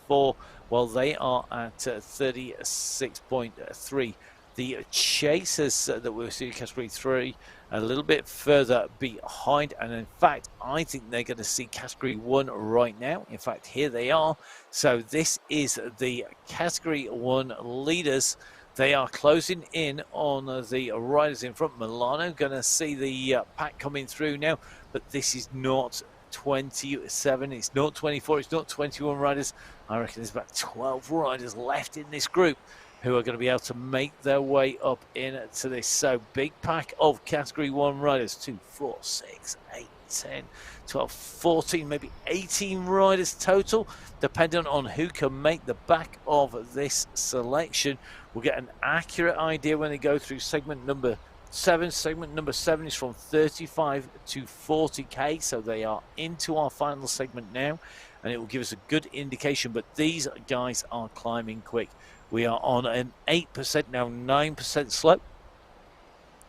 4, well, they are at 36.3. The chasers that we'll see in category 3 a little bit further behind, and in fact I think they're going to see category 1 right now. In fact, here they are. So this is the category 1 leaders. They are closing in on the riders in front. Milano going to see the pack coming through now, but this is not 27, it's not 24, it's not 21 riders. I reckon there's about 12 riders left in this group who are going to be able to make their way up into this. So big pack of category 1 riders, 2, 4, 6, 8, 10, 12, 14, maybe 18 riders total, depending on who can make the back of this selection. We'll get an accurate idea when they go through segment number 7. Segment number 7 is from 35 to 40k, so they are into our final segment now, and it will give us a good indication. But these guys are climbing quick. We are on an 8%, now 9% slope.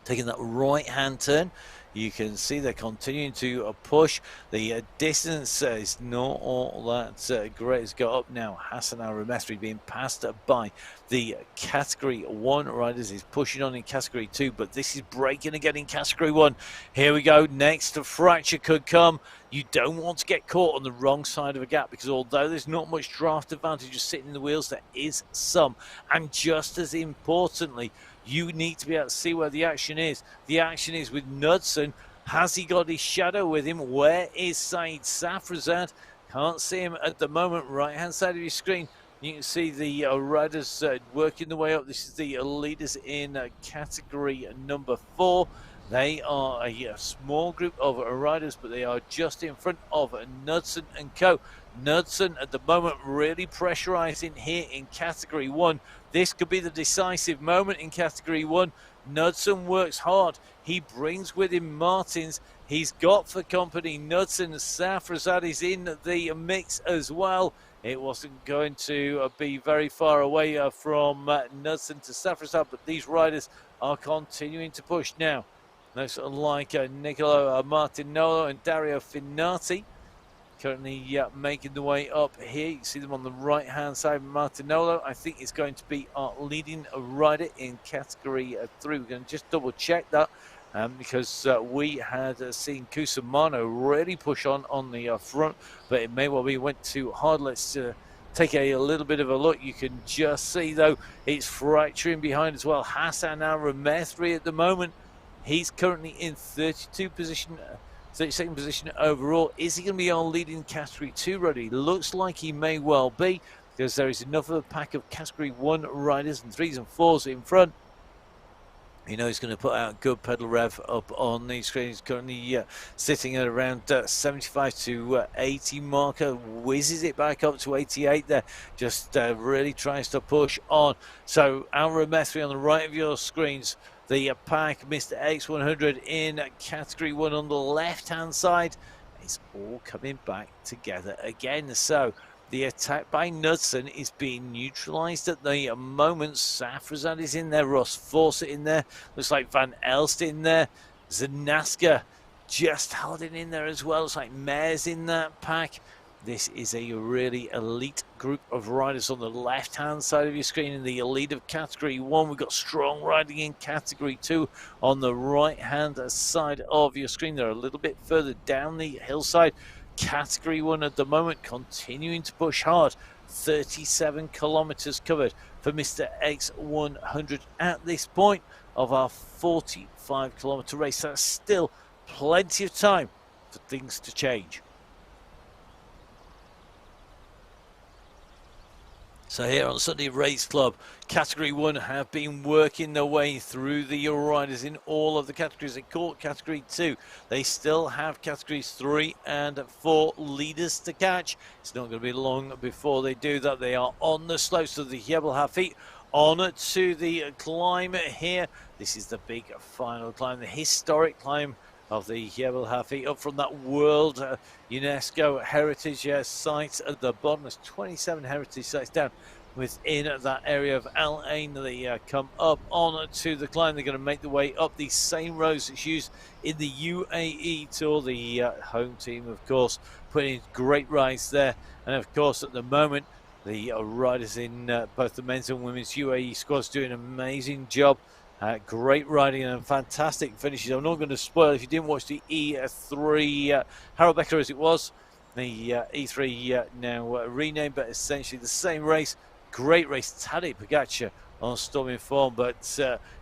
Taking that right-hand turn, you can see they're continuing to push. The distance is not all that great. It's got up now. Hassan Al-Remestri being passed by the category 1 riders. Is pushing on in category 2, but this is breaking again in category 1. Here we go. Next, a fracture could come. You don't want to get caught on the wrong side of a gap, because although there's not much draft advantage of sitting in the wheels, there is some. And just as importantly, you need to be able to see where the action is. The action is with Knudsen. Has he got his shadow with him? Where is Saeed Safrazad? Can't see him at the moment. Right-hand side of your screen, you can see the riders working their way up. This is the leaders in category number 4. They are a small group of riders, but they are just in front of Knudsen and co. Knudsen at the moment really pressurizing here in category 1. This could be the decisive moment in category 1. Knudsen works hard. He brings with him Martins. He's got for company Knudsen. Safrazad is in the mix as well. It wasn't going to be very far away from Knudsen to Safrazad, but these riders are continuing to push now. Looks like Nicolo Martinolo and Dario Finati currently making the way up here. You see them on the right-hand side. Martinolo, I think, is going to be our leading rider in category 3. We're going to just double-check that because we had seen Cusimano really push on the front, but it may well be went too hard. Let's take a little bit of a look. You can just see, though, it's fracturing behind as well. Hassan Al-Remestri at the moment. He's currently in 32nd position overall. Is he going to be our leading category 2 rider? He looks like he may well be, because there is enough of a pack of category 1 riders and 3s and 4s in front. You know he's going to put out a good pedal rev up on the screen. He's currently sitting at around 75 to 80 marker. Whizzes it back up to 88 there. Just really tries to push on. So Al-Remestri on the right of your screens. The pack, Mr. X100 in category 1 on the left-hand side. It's all coming back together again. So the attack by Knudsen is being neutralized at the moment. Safrazad is in there. Ross Fawcett in there. Looks like Van Elst in there. Zanaska just holding in there as well. Looks like Mares in that pack. This is a really elite group of riders on the left-hand side of your screen in the elite of category 1. We've got strong riding in category 2 on the right-hand side of your screen. They're a little bit further down the hillside. Category 1 at the moment continuing to push hard. 37 kilometers covered for Mr. X100 at this point of our 45-kilometer race. That's still plenty of time for things to change. So here on Sunday Race Club, Category 1 have been working their way through the riders in all of the categories. They caught Category 2. They still have Categories 3 and 4 leaders to catch. It's not going to be long before they do that. They are on the slopes of the Jebel Hafid. On to the climb here. This is the big final climb, the historic climb of the Jebel Hafid, up from that World UNESCO Heritage Site at the bottom. There's 27 heritage sites down within that area of Al Ain. They come up on to the climb. They're going to make the way up these same roads that's used in the UAE Tour. The home team, of course, putting in great rides there. And of course, at the moment, the riders in both the men's and women's UAE squads doing an amazing job. Great riding and fantastic finishes. I'm not going to spoil if you didn't watch the E3 Harold Becker as it was. The E3 now renamed, but essentially the same race. Great race. Tadej Pogacar on storming form, but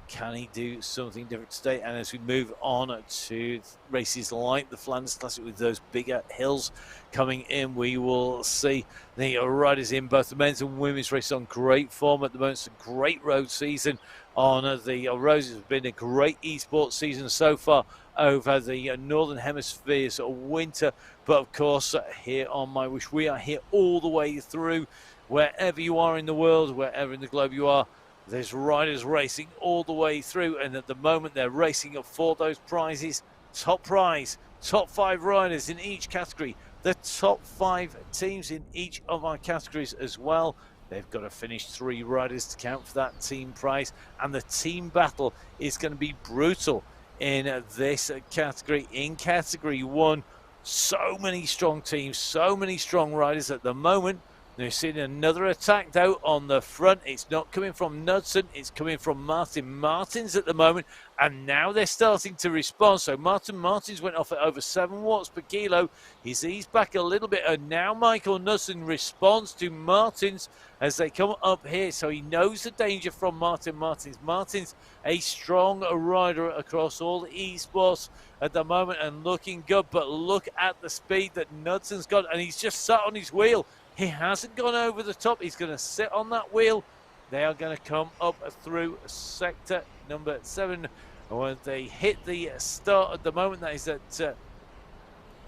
can he do something different today? And as we move on to races like the Flanders Classic with those bigger hills coming in, we will see the riders in both the men's and women's races on great form at the moment. It's a great road season on the roads. It's been a great esports season so far over the Northern Hemisphere's winter. But of course, here on MyWhoosh, we are here all the way through. Wherever you are in the world, wherever in the globe you are, there's riders racing all the way through, and at the moment they're racing up for those prizes. Top prize, top 5 riders in each category, the top 5 teams in each of our categories as well. They've got to finish 3 riders to count for that team prize, and the team battle is going to be brutal in this category. In category 1, so many strong teams, so many strong riders at the moment. They're seeing another attack though on the front. It's not coming from Knudsen, it's coming from Martin Martins at the moment, and now they're starting to respond. So Martin Martins went off at over 7 watts per kilo. He's eased back a little bit, and now Michael Knudsen responds to Martins as they come up here. So he knows the danger from Martin Martins. Martins, a strong rider across all the esports at the moment and looking good, but look at the speed that Knudsen's got, and he's just sat on his wheel. He hasn't gone over the top. He's going to sit on that wheel. They are going to come up through sector number 7. When they hit the start at the moment, that is at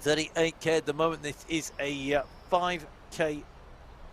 38k at the moment. This is a 5k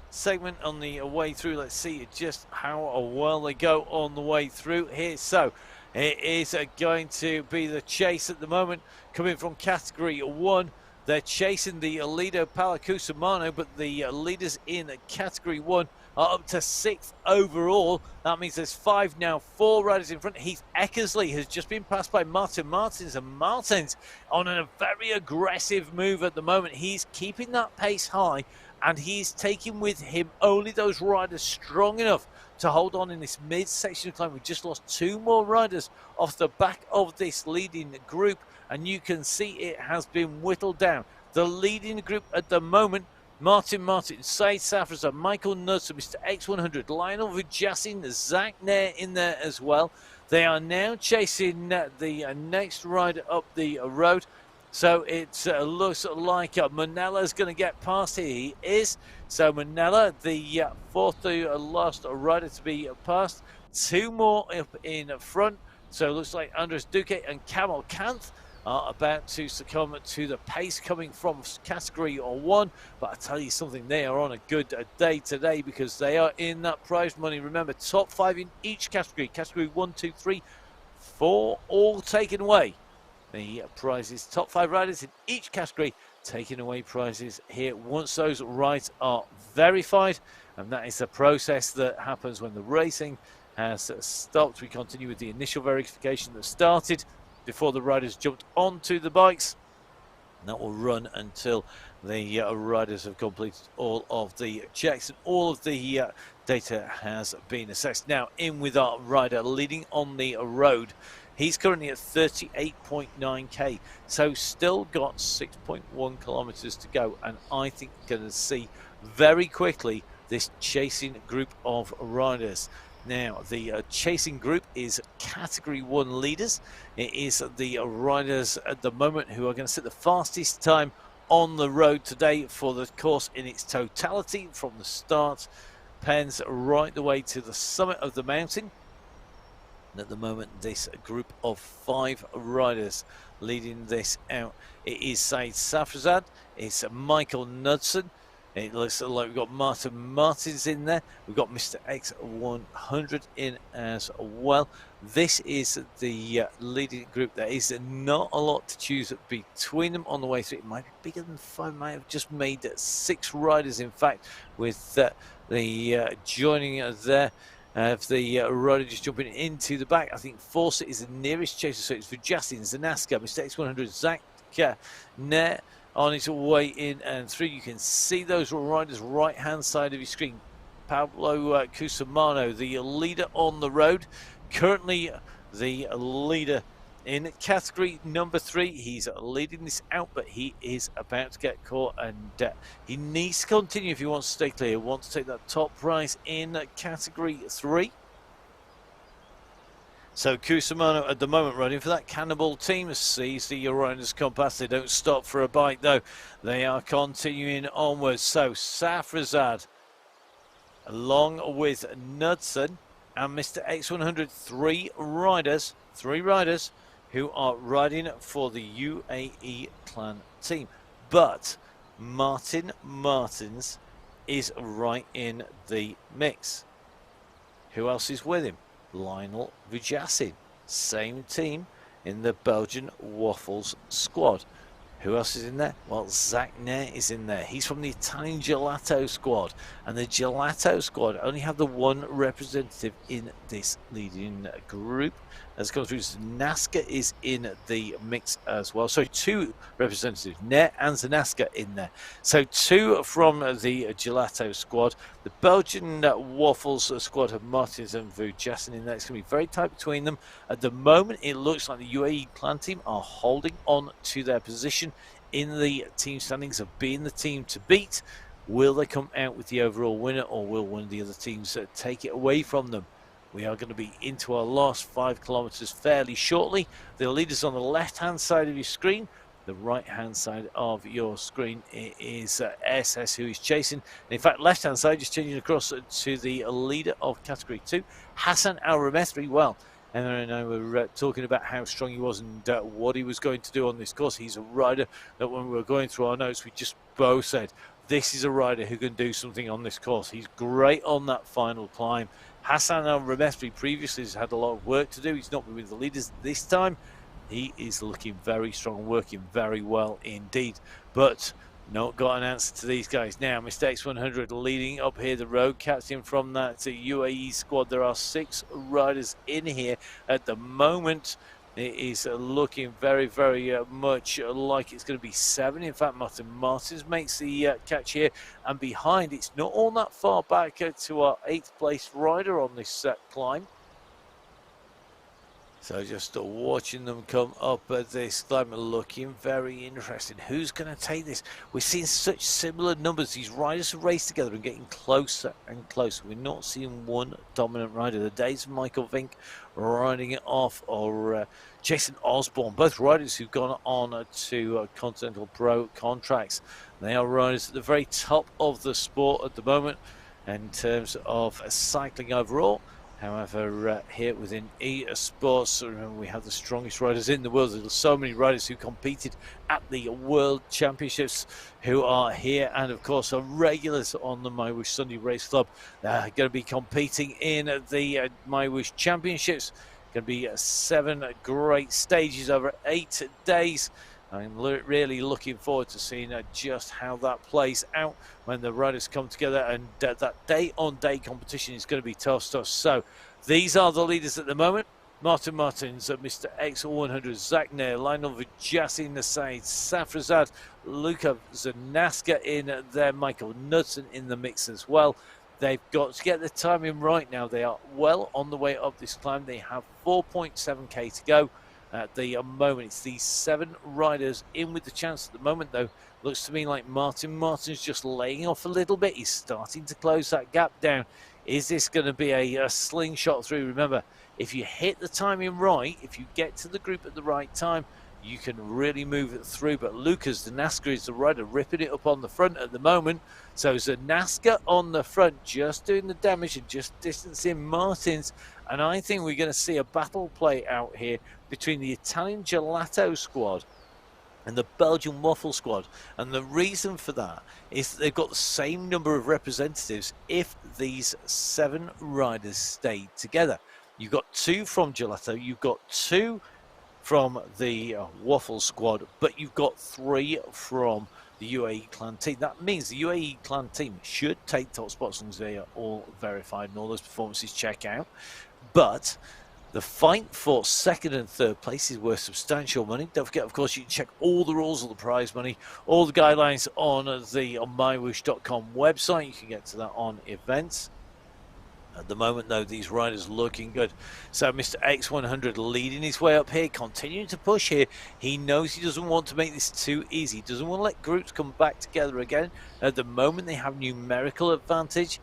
segment on the way through. Let's see just how well they go on the way through here. So it is going to be the chase at the moment coming from category 1. They're chasing the leader, Palacusamano, but the leaders in category 1 are up to 6th overall. That means there's 5 now, 4 riders in front. Heath Eckersley has just been passed by Martin Martins, and Martins on a very aggressive move at the moment. He's keeping that pace high, and he's taking with him only those riders strong enough to hold on in this mid-section of climb. We just lost 2 more riders off the back of this leading group, and you can see it has been whittled down. The leading group at the moment, Martin Martin, Said Safrazad, Michael Knudsen, Mr. X100, Lionel Vujassin, Zach Nair in there as well. They are now chasing the next rider up the road. So it looks like Manella's going to get past here. He is. So Manella, the 4th to last rider to be passed. 2 more up in front. So it looks like Andres Duque and Kamal Kanth are about to succumb to the pace coming from category 1. But I tell you something, they are on a good day today because they are in that prize money. Remember, top 5 in each category. Category 1, 2, 3, 4, all taken away. The prizes, top 5 riders in each category taking away prizes here once those rides are verified. And that is the process that happens when the racing has stopped. We continue with the initial verification that started before the riders jumped onto the bikes. And that will run until the riders have completed all of the checks and all of the data has been assessed. Now in with our rider leading on the road. He's currently at 38.9k, so still got 6.1 kilometers to go, and I think we're going to see very quickly this chasing group of riders. Now, the chasing group is category 1 leaders. It is the riders at the moment who are going to set the fastest time on the road today for the course in its totality from the start pens right the way to the summit of the mountain. And at the moment, this group of 5 riders leading this out. It is Said Safrazad, it's Michael Knudsen. It looks like we've got Martin Martins in there. We've got Mr. X100 in as well. This is the leading group. There is not a lot to choose between them on the way through. It might be bigger than 5. Might have just made 6 riders, in fact, with the joining there. Of the rider just jumping into the back. I think Fawcett is the nearest chaser, so it's Vujassin, Zanaska, Mr. X100, Zach Nair on his way in and through. You can see those riders right hand side of your screen. Pablo Cusimano, the leader on the road, currently the leader in category number 3. He's leading this out, but he is about to get caught, and he needs to continue if he wants to stay clear. He wants to take that top prize in category 3. So Cusimano at the moment running for that Cannibal team. Sees the riders come past. They don't stop for a bite though. They are continuing onwards. So Safrazad along with Knudsen and Mr. X100, three riders who are riding for the UAE clan team. But Martin Martins is right in the mix. Who else is with him? Lionel Vujassin, same team in the Belgian Waffles squad. Who else is in there? Well, Zach Nair is in there. He's from the Italian Gelato squad. And the Gelato squad only have the one representative in this leading group. As it comes through, Zanaska is in the mix as well. So two representatives, Nair and Zanaska in there. So two from the Gelato squad. The Belgian Waffles squad have Martins and Vujassin in there. It's going to be very tight between them. At the moment, it looks like the UAE clan team are holding on to their position in the team standings of being the team to beat. Will they come out with the overall winner, or will one of the other teams take it away from them? We are going to be into our last 5 kilometers fairly shortly. The leaders on the left-hand side of your screen. The right-hand side of your screen is SS, who is chasing. In fact, left-hand side, just changing across to the leader of Category 2, Hassan Al-Ramethri. Well, Emma and I were talking about how strong he was and what he was going to do on this course. He's a rider that when we were going through our notes, we just both said, this is a rider who can do something on this course. He's great on that final climb. Hassan Al-Ramethri previously has had a lot of work to do. He's not been with the leaders this time. He is looking very strong, working very well indeed. But not got an answer to these guys. Now, Mr. X100 leading up here, the road captain from that UAE squad. There are 6 riders in here at the moment. It is looking very, very much like it's going to be 7. In fact, Martin Martins makes the catch here. And behind, it's not all that far back to our 8th place rider on this climb. So just watching them come up at this climb, looking very interesting. Who's going to take this? We're seeing such similar numbers. These riders have raced together and getting closer and closer. We're not seeing one dominant rider. The days of Michael Vink riding it off, or Jason Osborne, both riders who've gone on to Continental Pro contracts. They are riders at the very top of the sport at the moment in terms of cycling overall. However, here within eSports, remember we have the strongest riders in the world. There's so many riders who competed at the World Championships who are here, and of course are regulars on the MyWhoosh Sunday Race Club. They're going to be competing in the MyWhoosh Championships. Going to be 7 great stages over 8 days. I'm really looking forward to seeing just how that plays out when the riders come together, and that day-on-day competition is going to be tough stuff. So these are the leaders at the moment. Martin Martins, Mr. X100, Zach Nair, Lionel Vujassin, Nasaid, Safrazad, Luka Zanaska in there, Michael Knudsen in the mix as well. They've got to get the timing right now. They are well on the way up this climb. They have 4.7k to go. At the moment, it's these 7 riders in with the chance at the moment, though. Looks to me like Martin Martin's just laying off a little bit. He's starting to close that gap down. Is this going to be a slingshot through? Remember, if you hit the timing right, if you get to the group at the right time, you can really move it through. But Lucas Zanaska is the rider ripping it up on the front at the moment. So Zanaska on the front, just doing the damage and just distancing Martins. And I think we're going to see a battle play out here between the Italian Gelato squad and the Belgian Waffle squad. And the reason for that is that they've got the same number of representatives if these 7 riders stay together. You've got 2 from Gelato, you've got 2 from the Waffle squad, but you've got 3 from the UAE clan team. That means the UAE clan team should take top spots as long as they are all verified and all those performances check out. But The fight for second and third place is worth substantial money. Don't forget, of course, you can check all the rules of the prize money, all the guidelines on the MyWhoosh.com website. You can get to that on events. At the moment, though, these riders looking good. So Mr. X100 leading his way up here, continuing to push here. He knows he doesn't want to make this too easy. He doesn't want to let groups come back together again. At the moment, they have numerical advantage.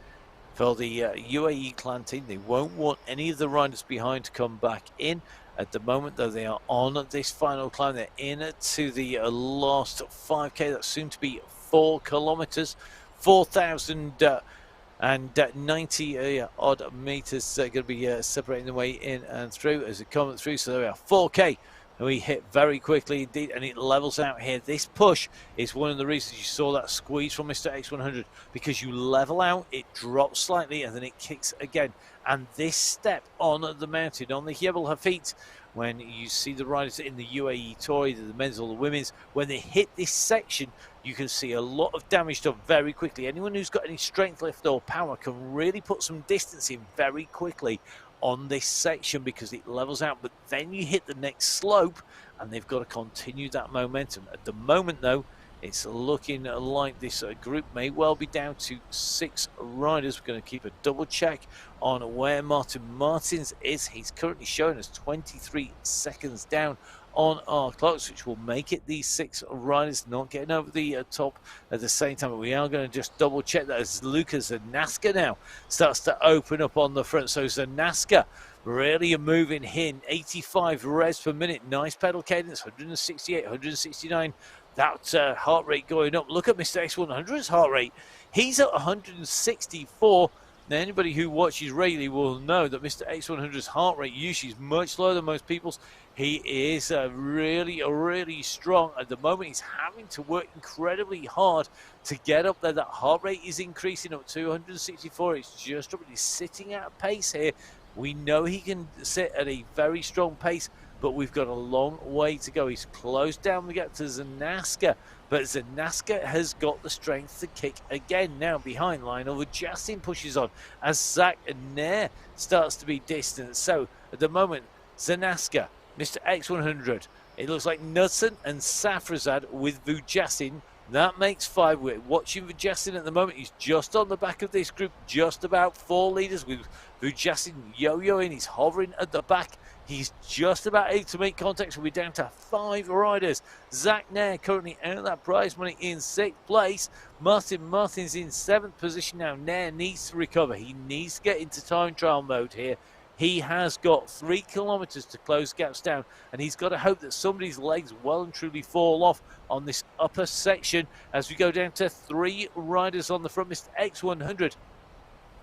For the UAE clan team, they won't want any of the riders behind to come back in. At the moment, though, they are on this final climb. They're in to the last 5K. That's soon to be 4 kilometers, 4,090 odd meters. Going to be separating the way in and through as they come through. So there we are, 4K. And we hit very quickly indeed, and it levels out here. This push is one of the reasons you saw that squeeze from Mr. X100, because you level out, it drops slightly, and then it kicks again. And this step on the mountain, on the Jebel Hafit, when you see the riders in the UAE Tour, either the men's or the women's, when they hit this section, you can see a lot of damage done very quickly. Anyone who's got any strength left or power can really put some distance in very quickly on this section, because it levels out. But then you hit the next slope and they've got to continue that momentum. At the moment, though, it's looking like this group may well be down to 6 riders. We're going to keep a double check on where Martin Martins is. He's currently showing us 23 seconds down on our clocks, which will make it these 6 riders not getting over the top at the same time. But we are going to just double check that as Lucas Zanaska now starts to open up on the front. So Zanaska really moving in, 85 revs per minute, nice pedal cadence, 168, 169. That heart rate going up. Look at Mr. X100's heart rate. He's at 164. Now, anybody who watches regularly will know that Mr. X100's heart rate usually is much lower than most people's. He is really strong. At the moment, he's having to work incredibly hard to get up there. That heart rate is increasing up to 164. It's just up. He's sitting at a pace here. We know he can sit at a very strong pace, but we've got a long way to go. He's closed down the gap to Zanaska, but Zanaska has got the strength to kick again. Now behind Lionel, Justin pushes on as Zach Nair starts to be distant. So at the moment, Zanaska, Mr. X100, it looks like Knudsen and Safrazad with Vujasin. That makes 5. We're watching Vujasin at the moment. He's just on the back of this group, just about 4 leaders, with Vujasin yo-yoing. He's hovering at the back. He's just about able to make contact, so we're down to 5 riders. Zach Nair currently out of that prize money in 6th place. Martin Martin's in 7th position now. Nair needs to recover. He needs to get into time trial mode here. He has got 3 kilometers to close gaps down, and he's got to hope that somebody's legs well and truly fall off on this upper section as we go down to 3 riders on the front. Mr. X100.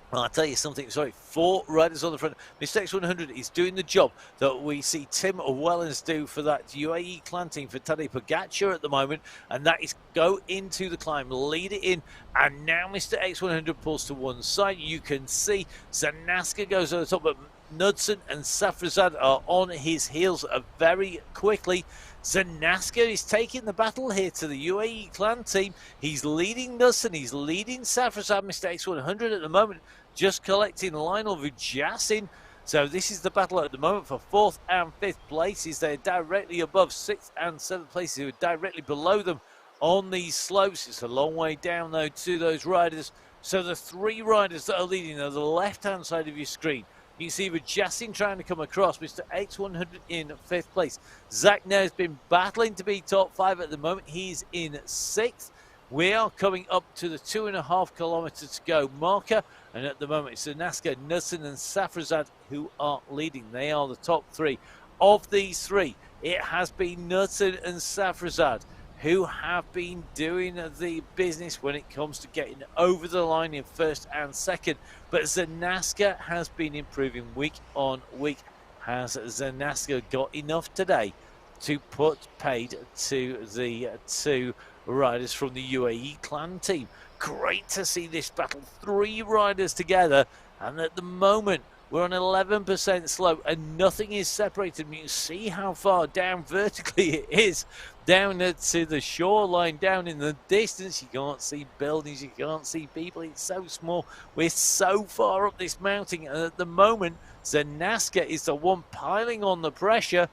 Well, I'll tell you something, 4 riders on the front. Mr. X100 is doing the job that we see Tim Wellens do for that UAE clan team for Tadej Pogacar at the moment, and that is go into the climb, lead it in, and now Mr. X100 pulls to one side. You can see Zanaska goes over the top, but Knudsen and Safrazad are on his heels very quickly. Zanaska is taking the battle here to the UAE clan team. He's leading Knudsen, he's leading Safrazad. Mr. X100 at the moment just collecting Lionel Vujasin. So this is the battle at the moment for 4th and 5th places. They're directly above 6th and 7th places, who are directly below them on these slopes. It's a long way down, though, to those riders. So the 3 riders that are leading are the left-hand side of your screen. You can see Vujasin trying to come across. Mr. X100 in 5th place. Zach Nair has been battling to be top 5 at the moment. He's in 6th. We are coming up to the 2.5 kilometers to go marker. And at the moment, it's Zanaska, Knudsen and Safrazad who are leading. They are the top 3. Of these 3, it has been Knudsen and Safrazad who have been doing the business when it comes to getting over the line in 1st and 2nd. But Zanaska has been improving week on week. Has Zanaska got enough today to put paid to the 2 riders from the UAE clan team? Great to see this battle. 3 riders together, and at the moment We're on 11% slope and nothing is separated. You can see how far down vertically it is, down to the shoreline, down in the distance. You can't see buildings, you can't see people. It's so small. We're so far up this mountain, and at the moment, Zanaska is the one piling on the pressure.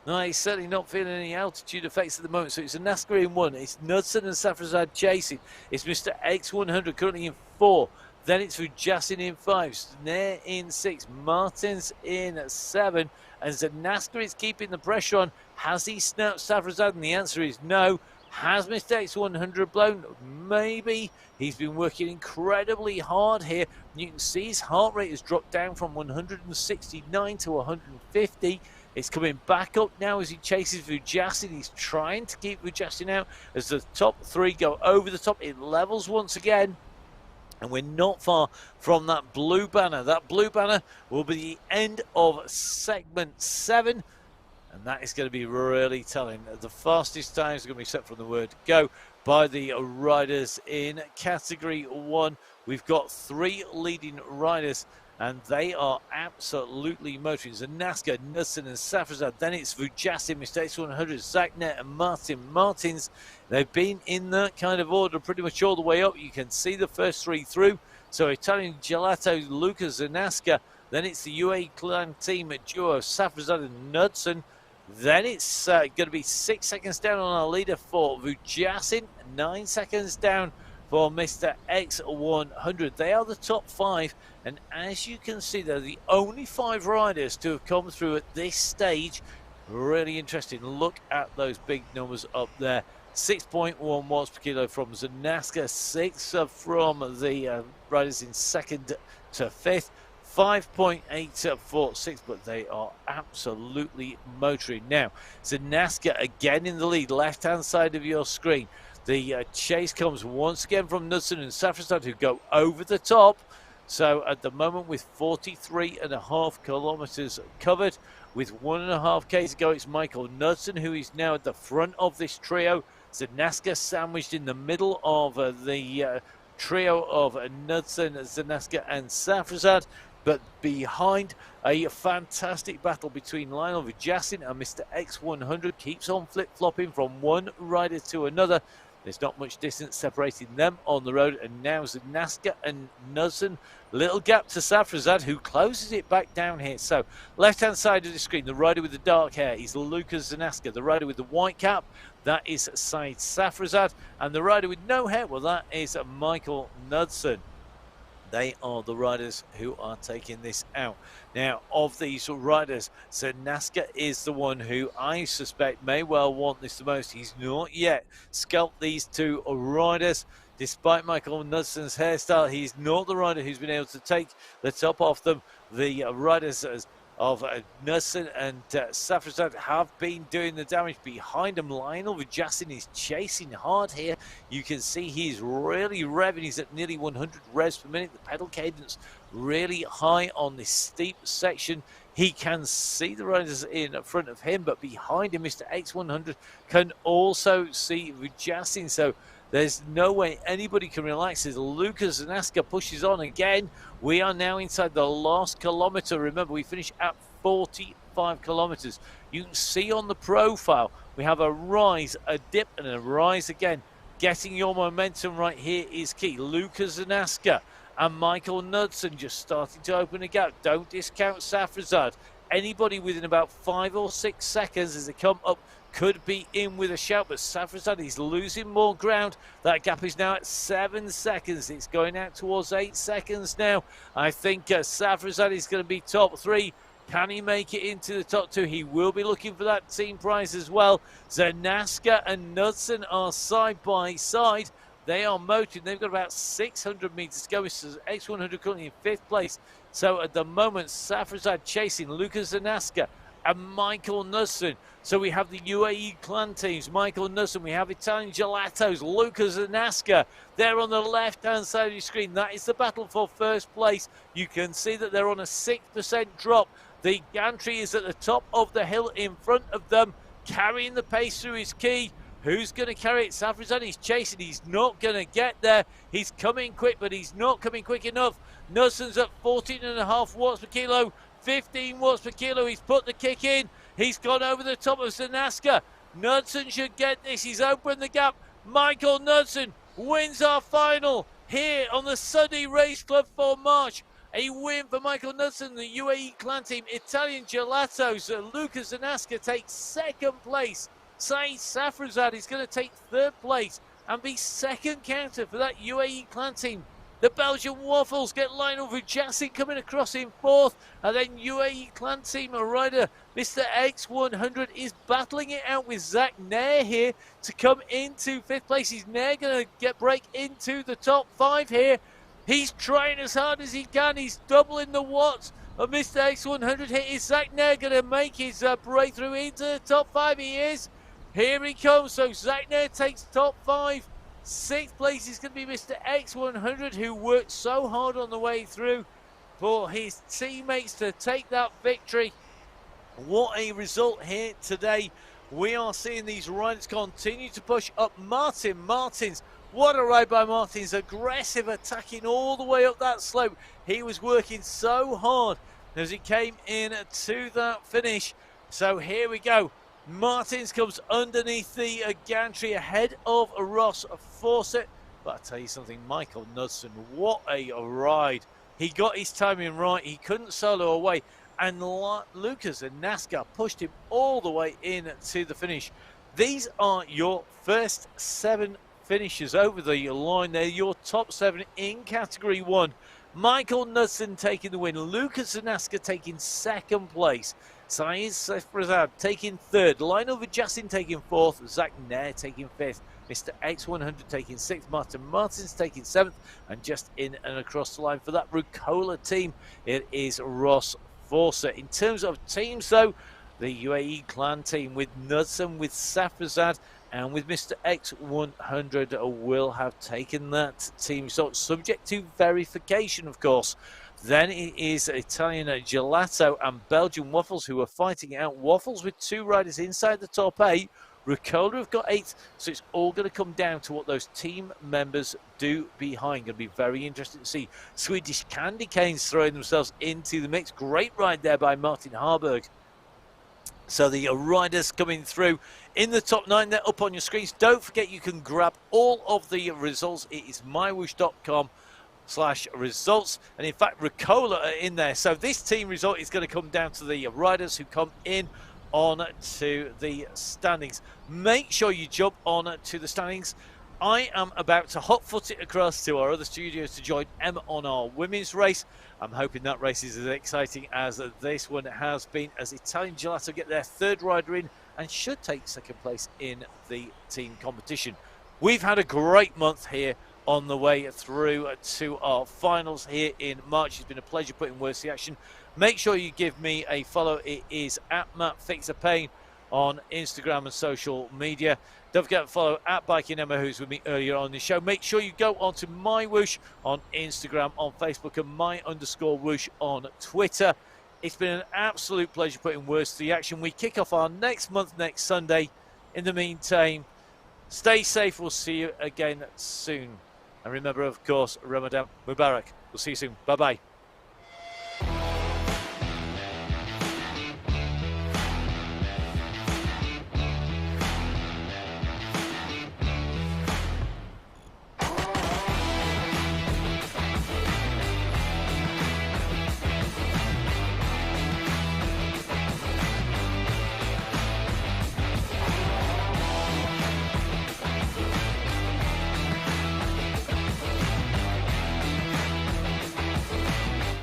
No, he's certainly not feeling any altitude effects at the moment. So it's a NASCAR in 1. It's Knudsen and Safrazad chasing. It's Mr. X100 currently in 4. Then it's Vujasin in 5. Snare in 6. Martins in 7. And Zanaska is keeping the pressure on. Has he snapped Safrazad? And the answer is no. Has Mr. X100 blown? Maybe. He's been working incredibly hard here. You can see his heart rate has dropped down from 169 to 150. It's coming back up now as he chases Vujasin. He's trying to keep Vujasin out as the top 3 go over the top. It levels once again. And we're not far from that blue banner. That blue banner will be the end of segment 7. And that is going to be really telling. The fastest times are going to be set from the word go by the riders in category 1. We've got 3 leading riders, and they are absolutely motoring. Zanaska, Knudsen and Safrazad. Then it's Vujasin, Mr. X100, Zachnet and Martins. They've been in that kind of order pretty much all the way up. You can see the first 3 through. So Italian Gelato, Lucas Zanaska. Then it's the UAE Clan team at duo, Safrazad and Knudsen. Then it's going to be 6 seconds down on our leader for Vujasin, 9 seconds down for Mr. X100. They are the top 5, and as you can see, they're the only 5 riders to have come through at this stage. Really interesting. Look at those big numbers up there. 6.1 watts per kilo from Zanaska, 6 from the riders in 2nd to 5th. 5.8 for 6, but they are absolutely motoring. Now, Zanaska again in the lead, left-hand side of your screen. The chase comes once again from Knudsen and Safrazad, who go over the top. So at the moment, with 43.5 kilometers covered, with 1.5 K to go, it's Michael Knudsen, who is now at the front of this trio. Zanaska sandwiched in the middle of the trio of Knudsen, Zanaska and Safrazad. But behind, a fantastic battle between Lionel Vujasin and Mr. X100 keeps on flip-flopping from one rider to another. There's not much distance separating them on the road, and now Zanaska and Knudsen. Little gap to Safrazad, who closes it back down here. So left-hand side of the screen, the rider with the dark hair is Lucas Zanaska. The rider with the white cap, that is Said Safrazad. And the rider with no hair, well, that is Michael Knudsen. They are the riders who are taking this out. Now, of these riders, Zanaska is the one who I suspect may well want this the most. He's not yet scalped these 2 riders. Despite Michael Knudsen's hairstyle, he's not the rider who's been able to take the top off them. The riders of Knudsen and Safrazad have been doing the damage behind him. Lionel Vujasin is chasing hard here. You can see he's really revving. He's at nearly 100 revs per minute. The pedal cadence really high on this steep section. He can see the riders in front of him, but behind him, Mr. X100 can also see Vujasin. So there's no way anybody can relax as Lucas Zanaska pushes on again. We are now inside the last kilometer. Remember, we finish at 45 kilometers. You can see on the profile, we have a rise, a dip, and a rise again. Getting your momentum right here is key. Lucas Zanaska and Michael Knudsen just starting to open a gap. Don't discount Safrazad. Anybody within about 5 or 6 seconds as they come up could be in with a shout, but Safrazad is losing more ground. That gap is now at 7 seconds. It's going out towards 8 seconds now. I think Safrazad is going to be top 3. Can he make it into the top 2? He will be looking for that team prize as well. Zanaska and Knudsen are side by side. They are motoring. They've got about 600 meters to go. Mr. X100 currently in 5th place. So at the moment, Safrazad chasing Lucas Zanaska and Michael Knudsen. So we have the UAE clan teams, Michael Knudsen. We have Italian Gelatos, Lucas Zanaska. They're on the left-hand side of your screen. That is the battle for first place. You can see that they're on a 6% drop. The gantry is at the top of the hill in front of them. Carrying the pace through his key. Who's going to carry it? Safrazad, he's chasing. He's not going to get there. He's coming quick, but he's not coming quick enough. Nudson's at 14.5 watts per kilo, 15 watts per kilo. He's put the kick in. He's gone over the top of Zanaska. Knudsen should get this. He's opened the gap. Michael Knudsen wins our final here on the Sunday Race Club for March. A win for Michael Knudsen, the UAE clan team. Italian Gelatos, Lucas Zanaska takes second place. Saeed Safrazad is going to take third place and be second counter for that UAE clan team. The Belgian Waffles get Lionel Vujasic coming across in fourth. And then UAE clan team rider Mr. X100 is battling it out with Zach Nair here to come into fifth place. Is Nair going to break into the top 5 here? He's trying as hard as he can. He's doubling the watts of Mr. X100 here. Is Zach Nair going to make his breakthrough into the top 5? He is. Here he comes. So Zach Nair takes top 5. Sixth place is going to be Mr. X100, who worked so hard on the way through for his teammates to take that victory. What a result here today. We are seeing these riders continue to push up. Martins, what a ride by Martins. Aggressive, attacking all the way up that slope. He was working so hard as he came in to that finish. So here we go. Martins comes underneath the gantry ahead of Ross Fawcett. But I tell you something, Michael Knudsen, what a ride. He got his timing right. He couldn't solo away. And Lucas and NASCAR pushed him all the way in to the finish. These are your first 7 finishes over the line. They're your top 7 in Category 1. Michael Knudsen taking the win. Lucas and NASCAR taking second place. Saeed Safrazad taking third. Lionel Vujasic taking fourth. Zach Nair taking fifth. Mr. X100 taking 6th, Martin Martins taking 7th, and just in and across the line for that Rucola team, it is Ross Fawcett. In terms of teams, though, the UAE clan team with Knudsen, with Safrazad, and with Mr. X100 will have taken that team result, subject to verification, of course. Then it is Italian Gelato and Belgian Waffles who are fighting it out. Waffles with 2 riders inside the top 8. Rucola have got 8, so it's all going to come down to what those team members do behind. Going to be very interesting to see. Swedish Candy Canes throwing themselves into the mix. Great ride there by Martin Harburg. So the riders coming through in the top 9, they're up on your screens. Don't forget you can grab all of the results. It is mywhoosh.com/results, and in fact Rucola are in there. So this team result is going to come down to the riders who come in on to the standings. Make sure you jump on to the standings. I am about to hot-foot it across to our other studios to join Emma on our women's race. I'm hoping that race is as exciting as this one has been, as Italian Gelato get their 3rd rider in and should take 2nd place in the team competition. We've had a great month here on the way through to our finals here in March. It's been a pleasure putting words to the action. Make sure you give me a follow. It is at MattFixerPain on Instagram and social media. Don't forget to follow at Biking Emma, who's with me earlier on the show. Make sure you go on to MyWhoosh on Instagram, on Facebook, and my_whoosh on Twitter. It's been an absolute pleasure putting words to the action. We kick off our next month next Sunday. In the meantime, stay safe. We'll see you again soon. And remember, of course, Ramadan Mubarak. We'll see you soon. Bye-bye.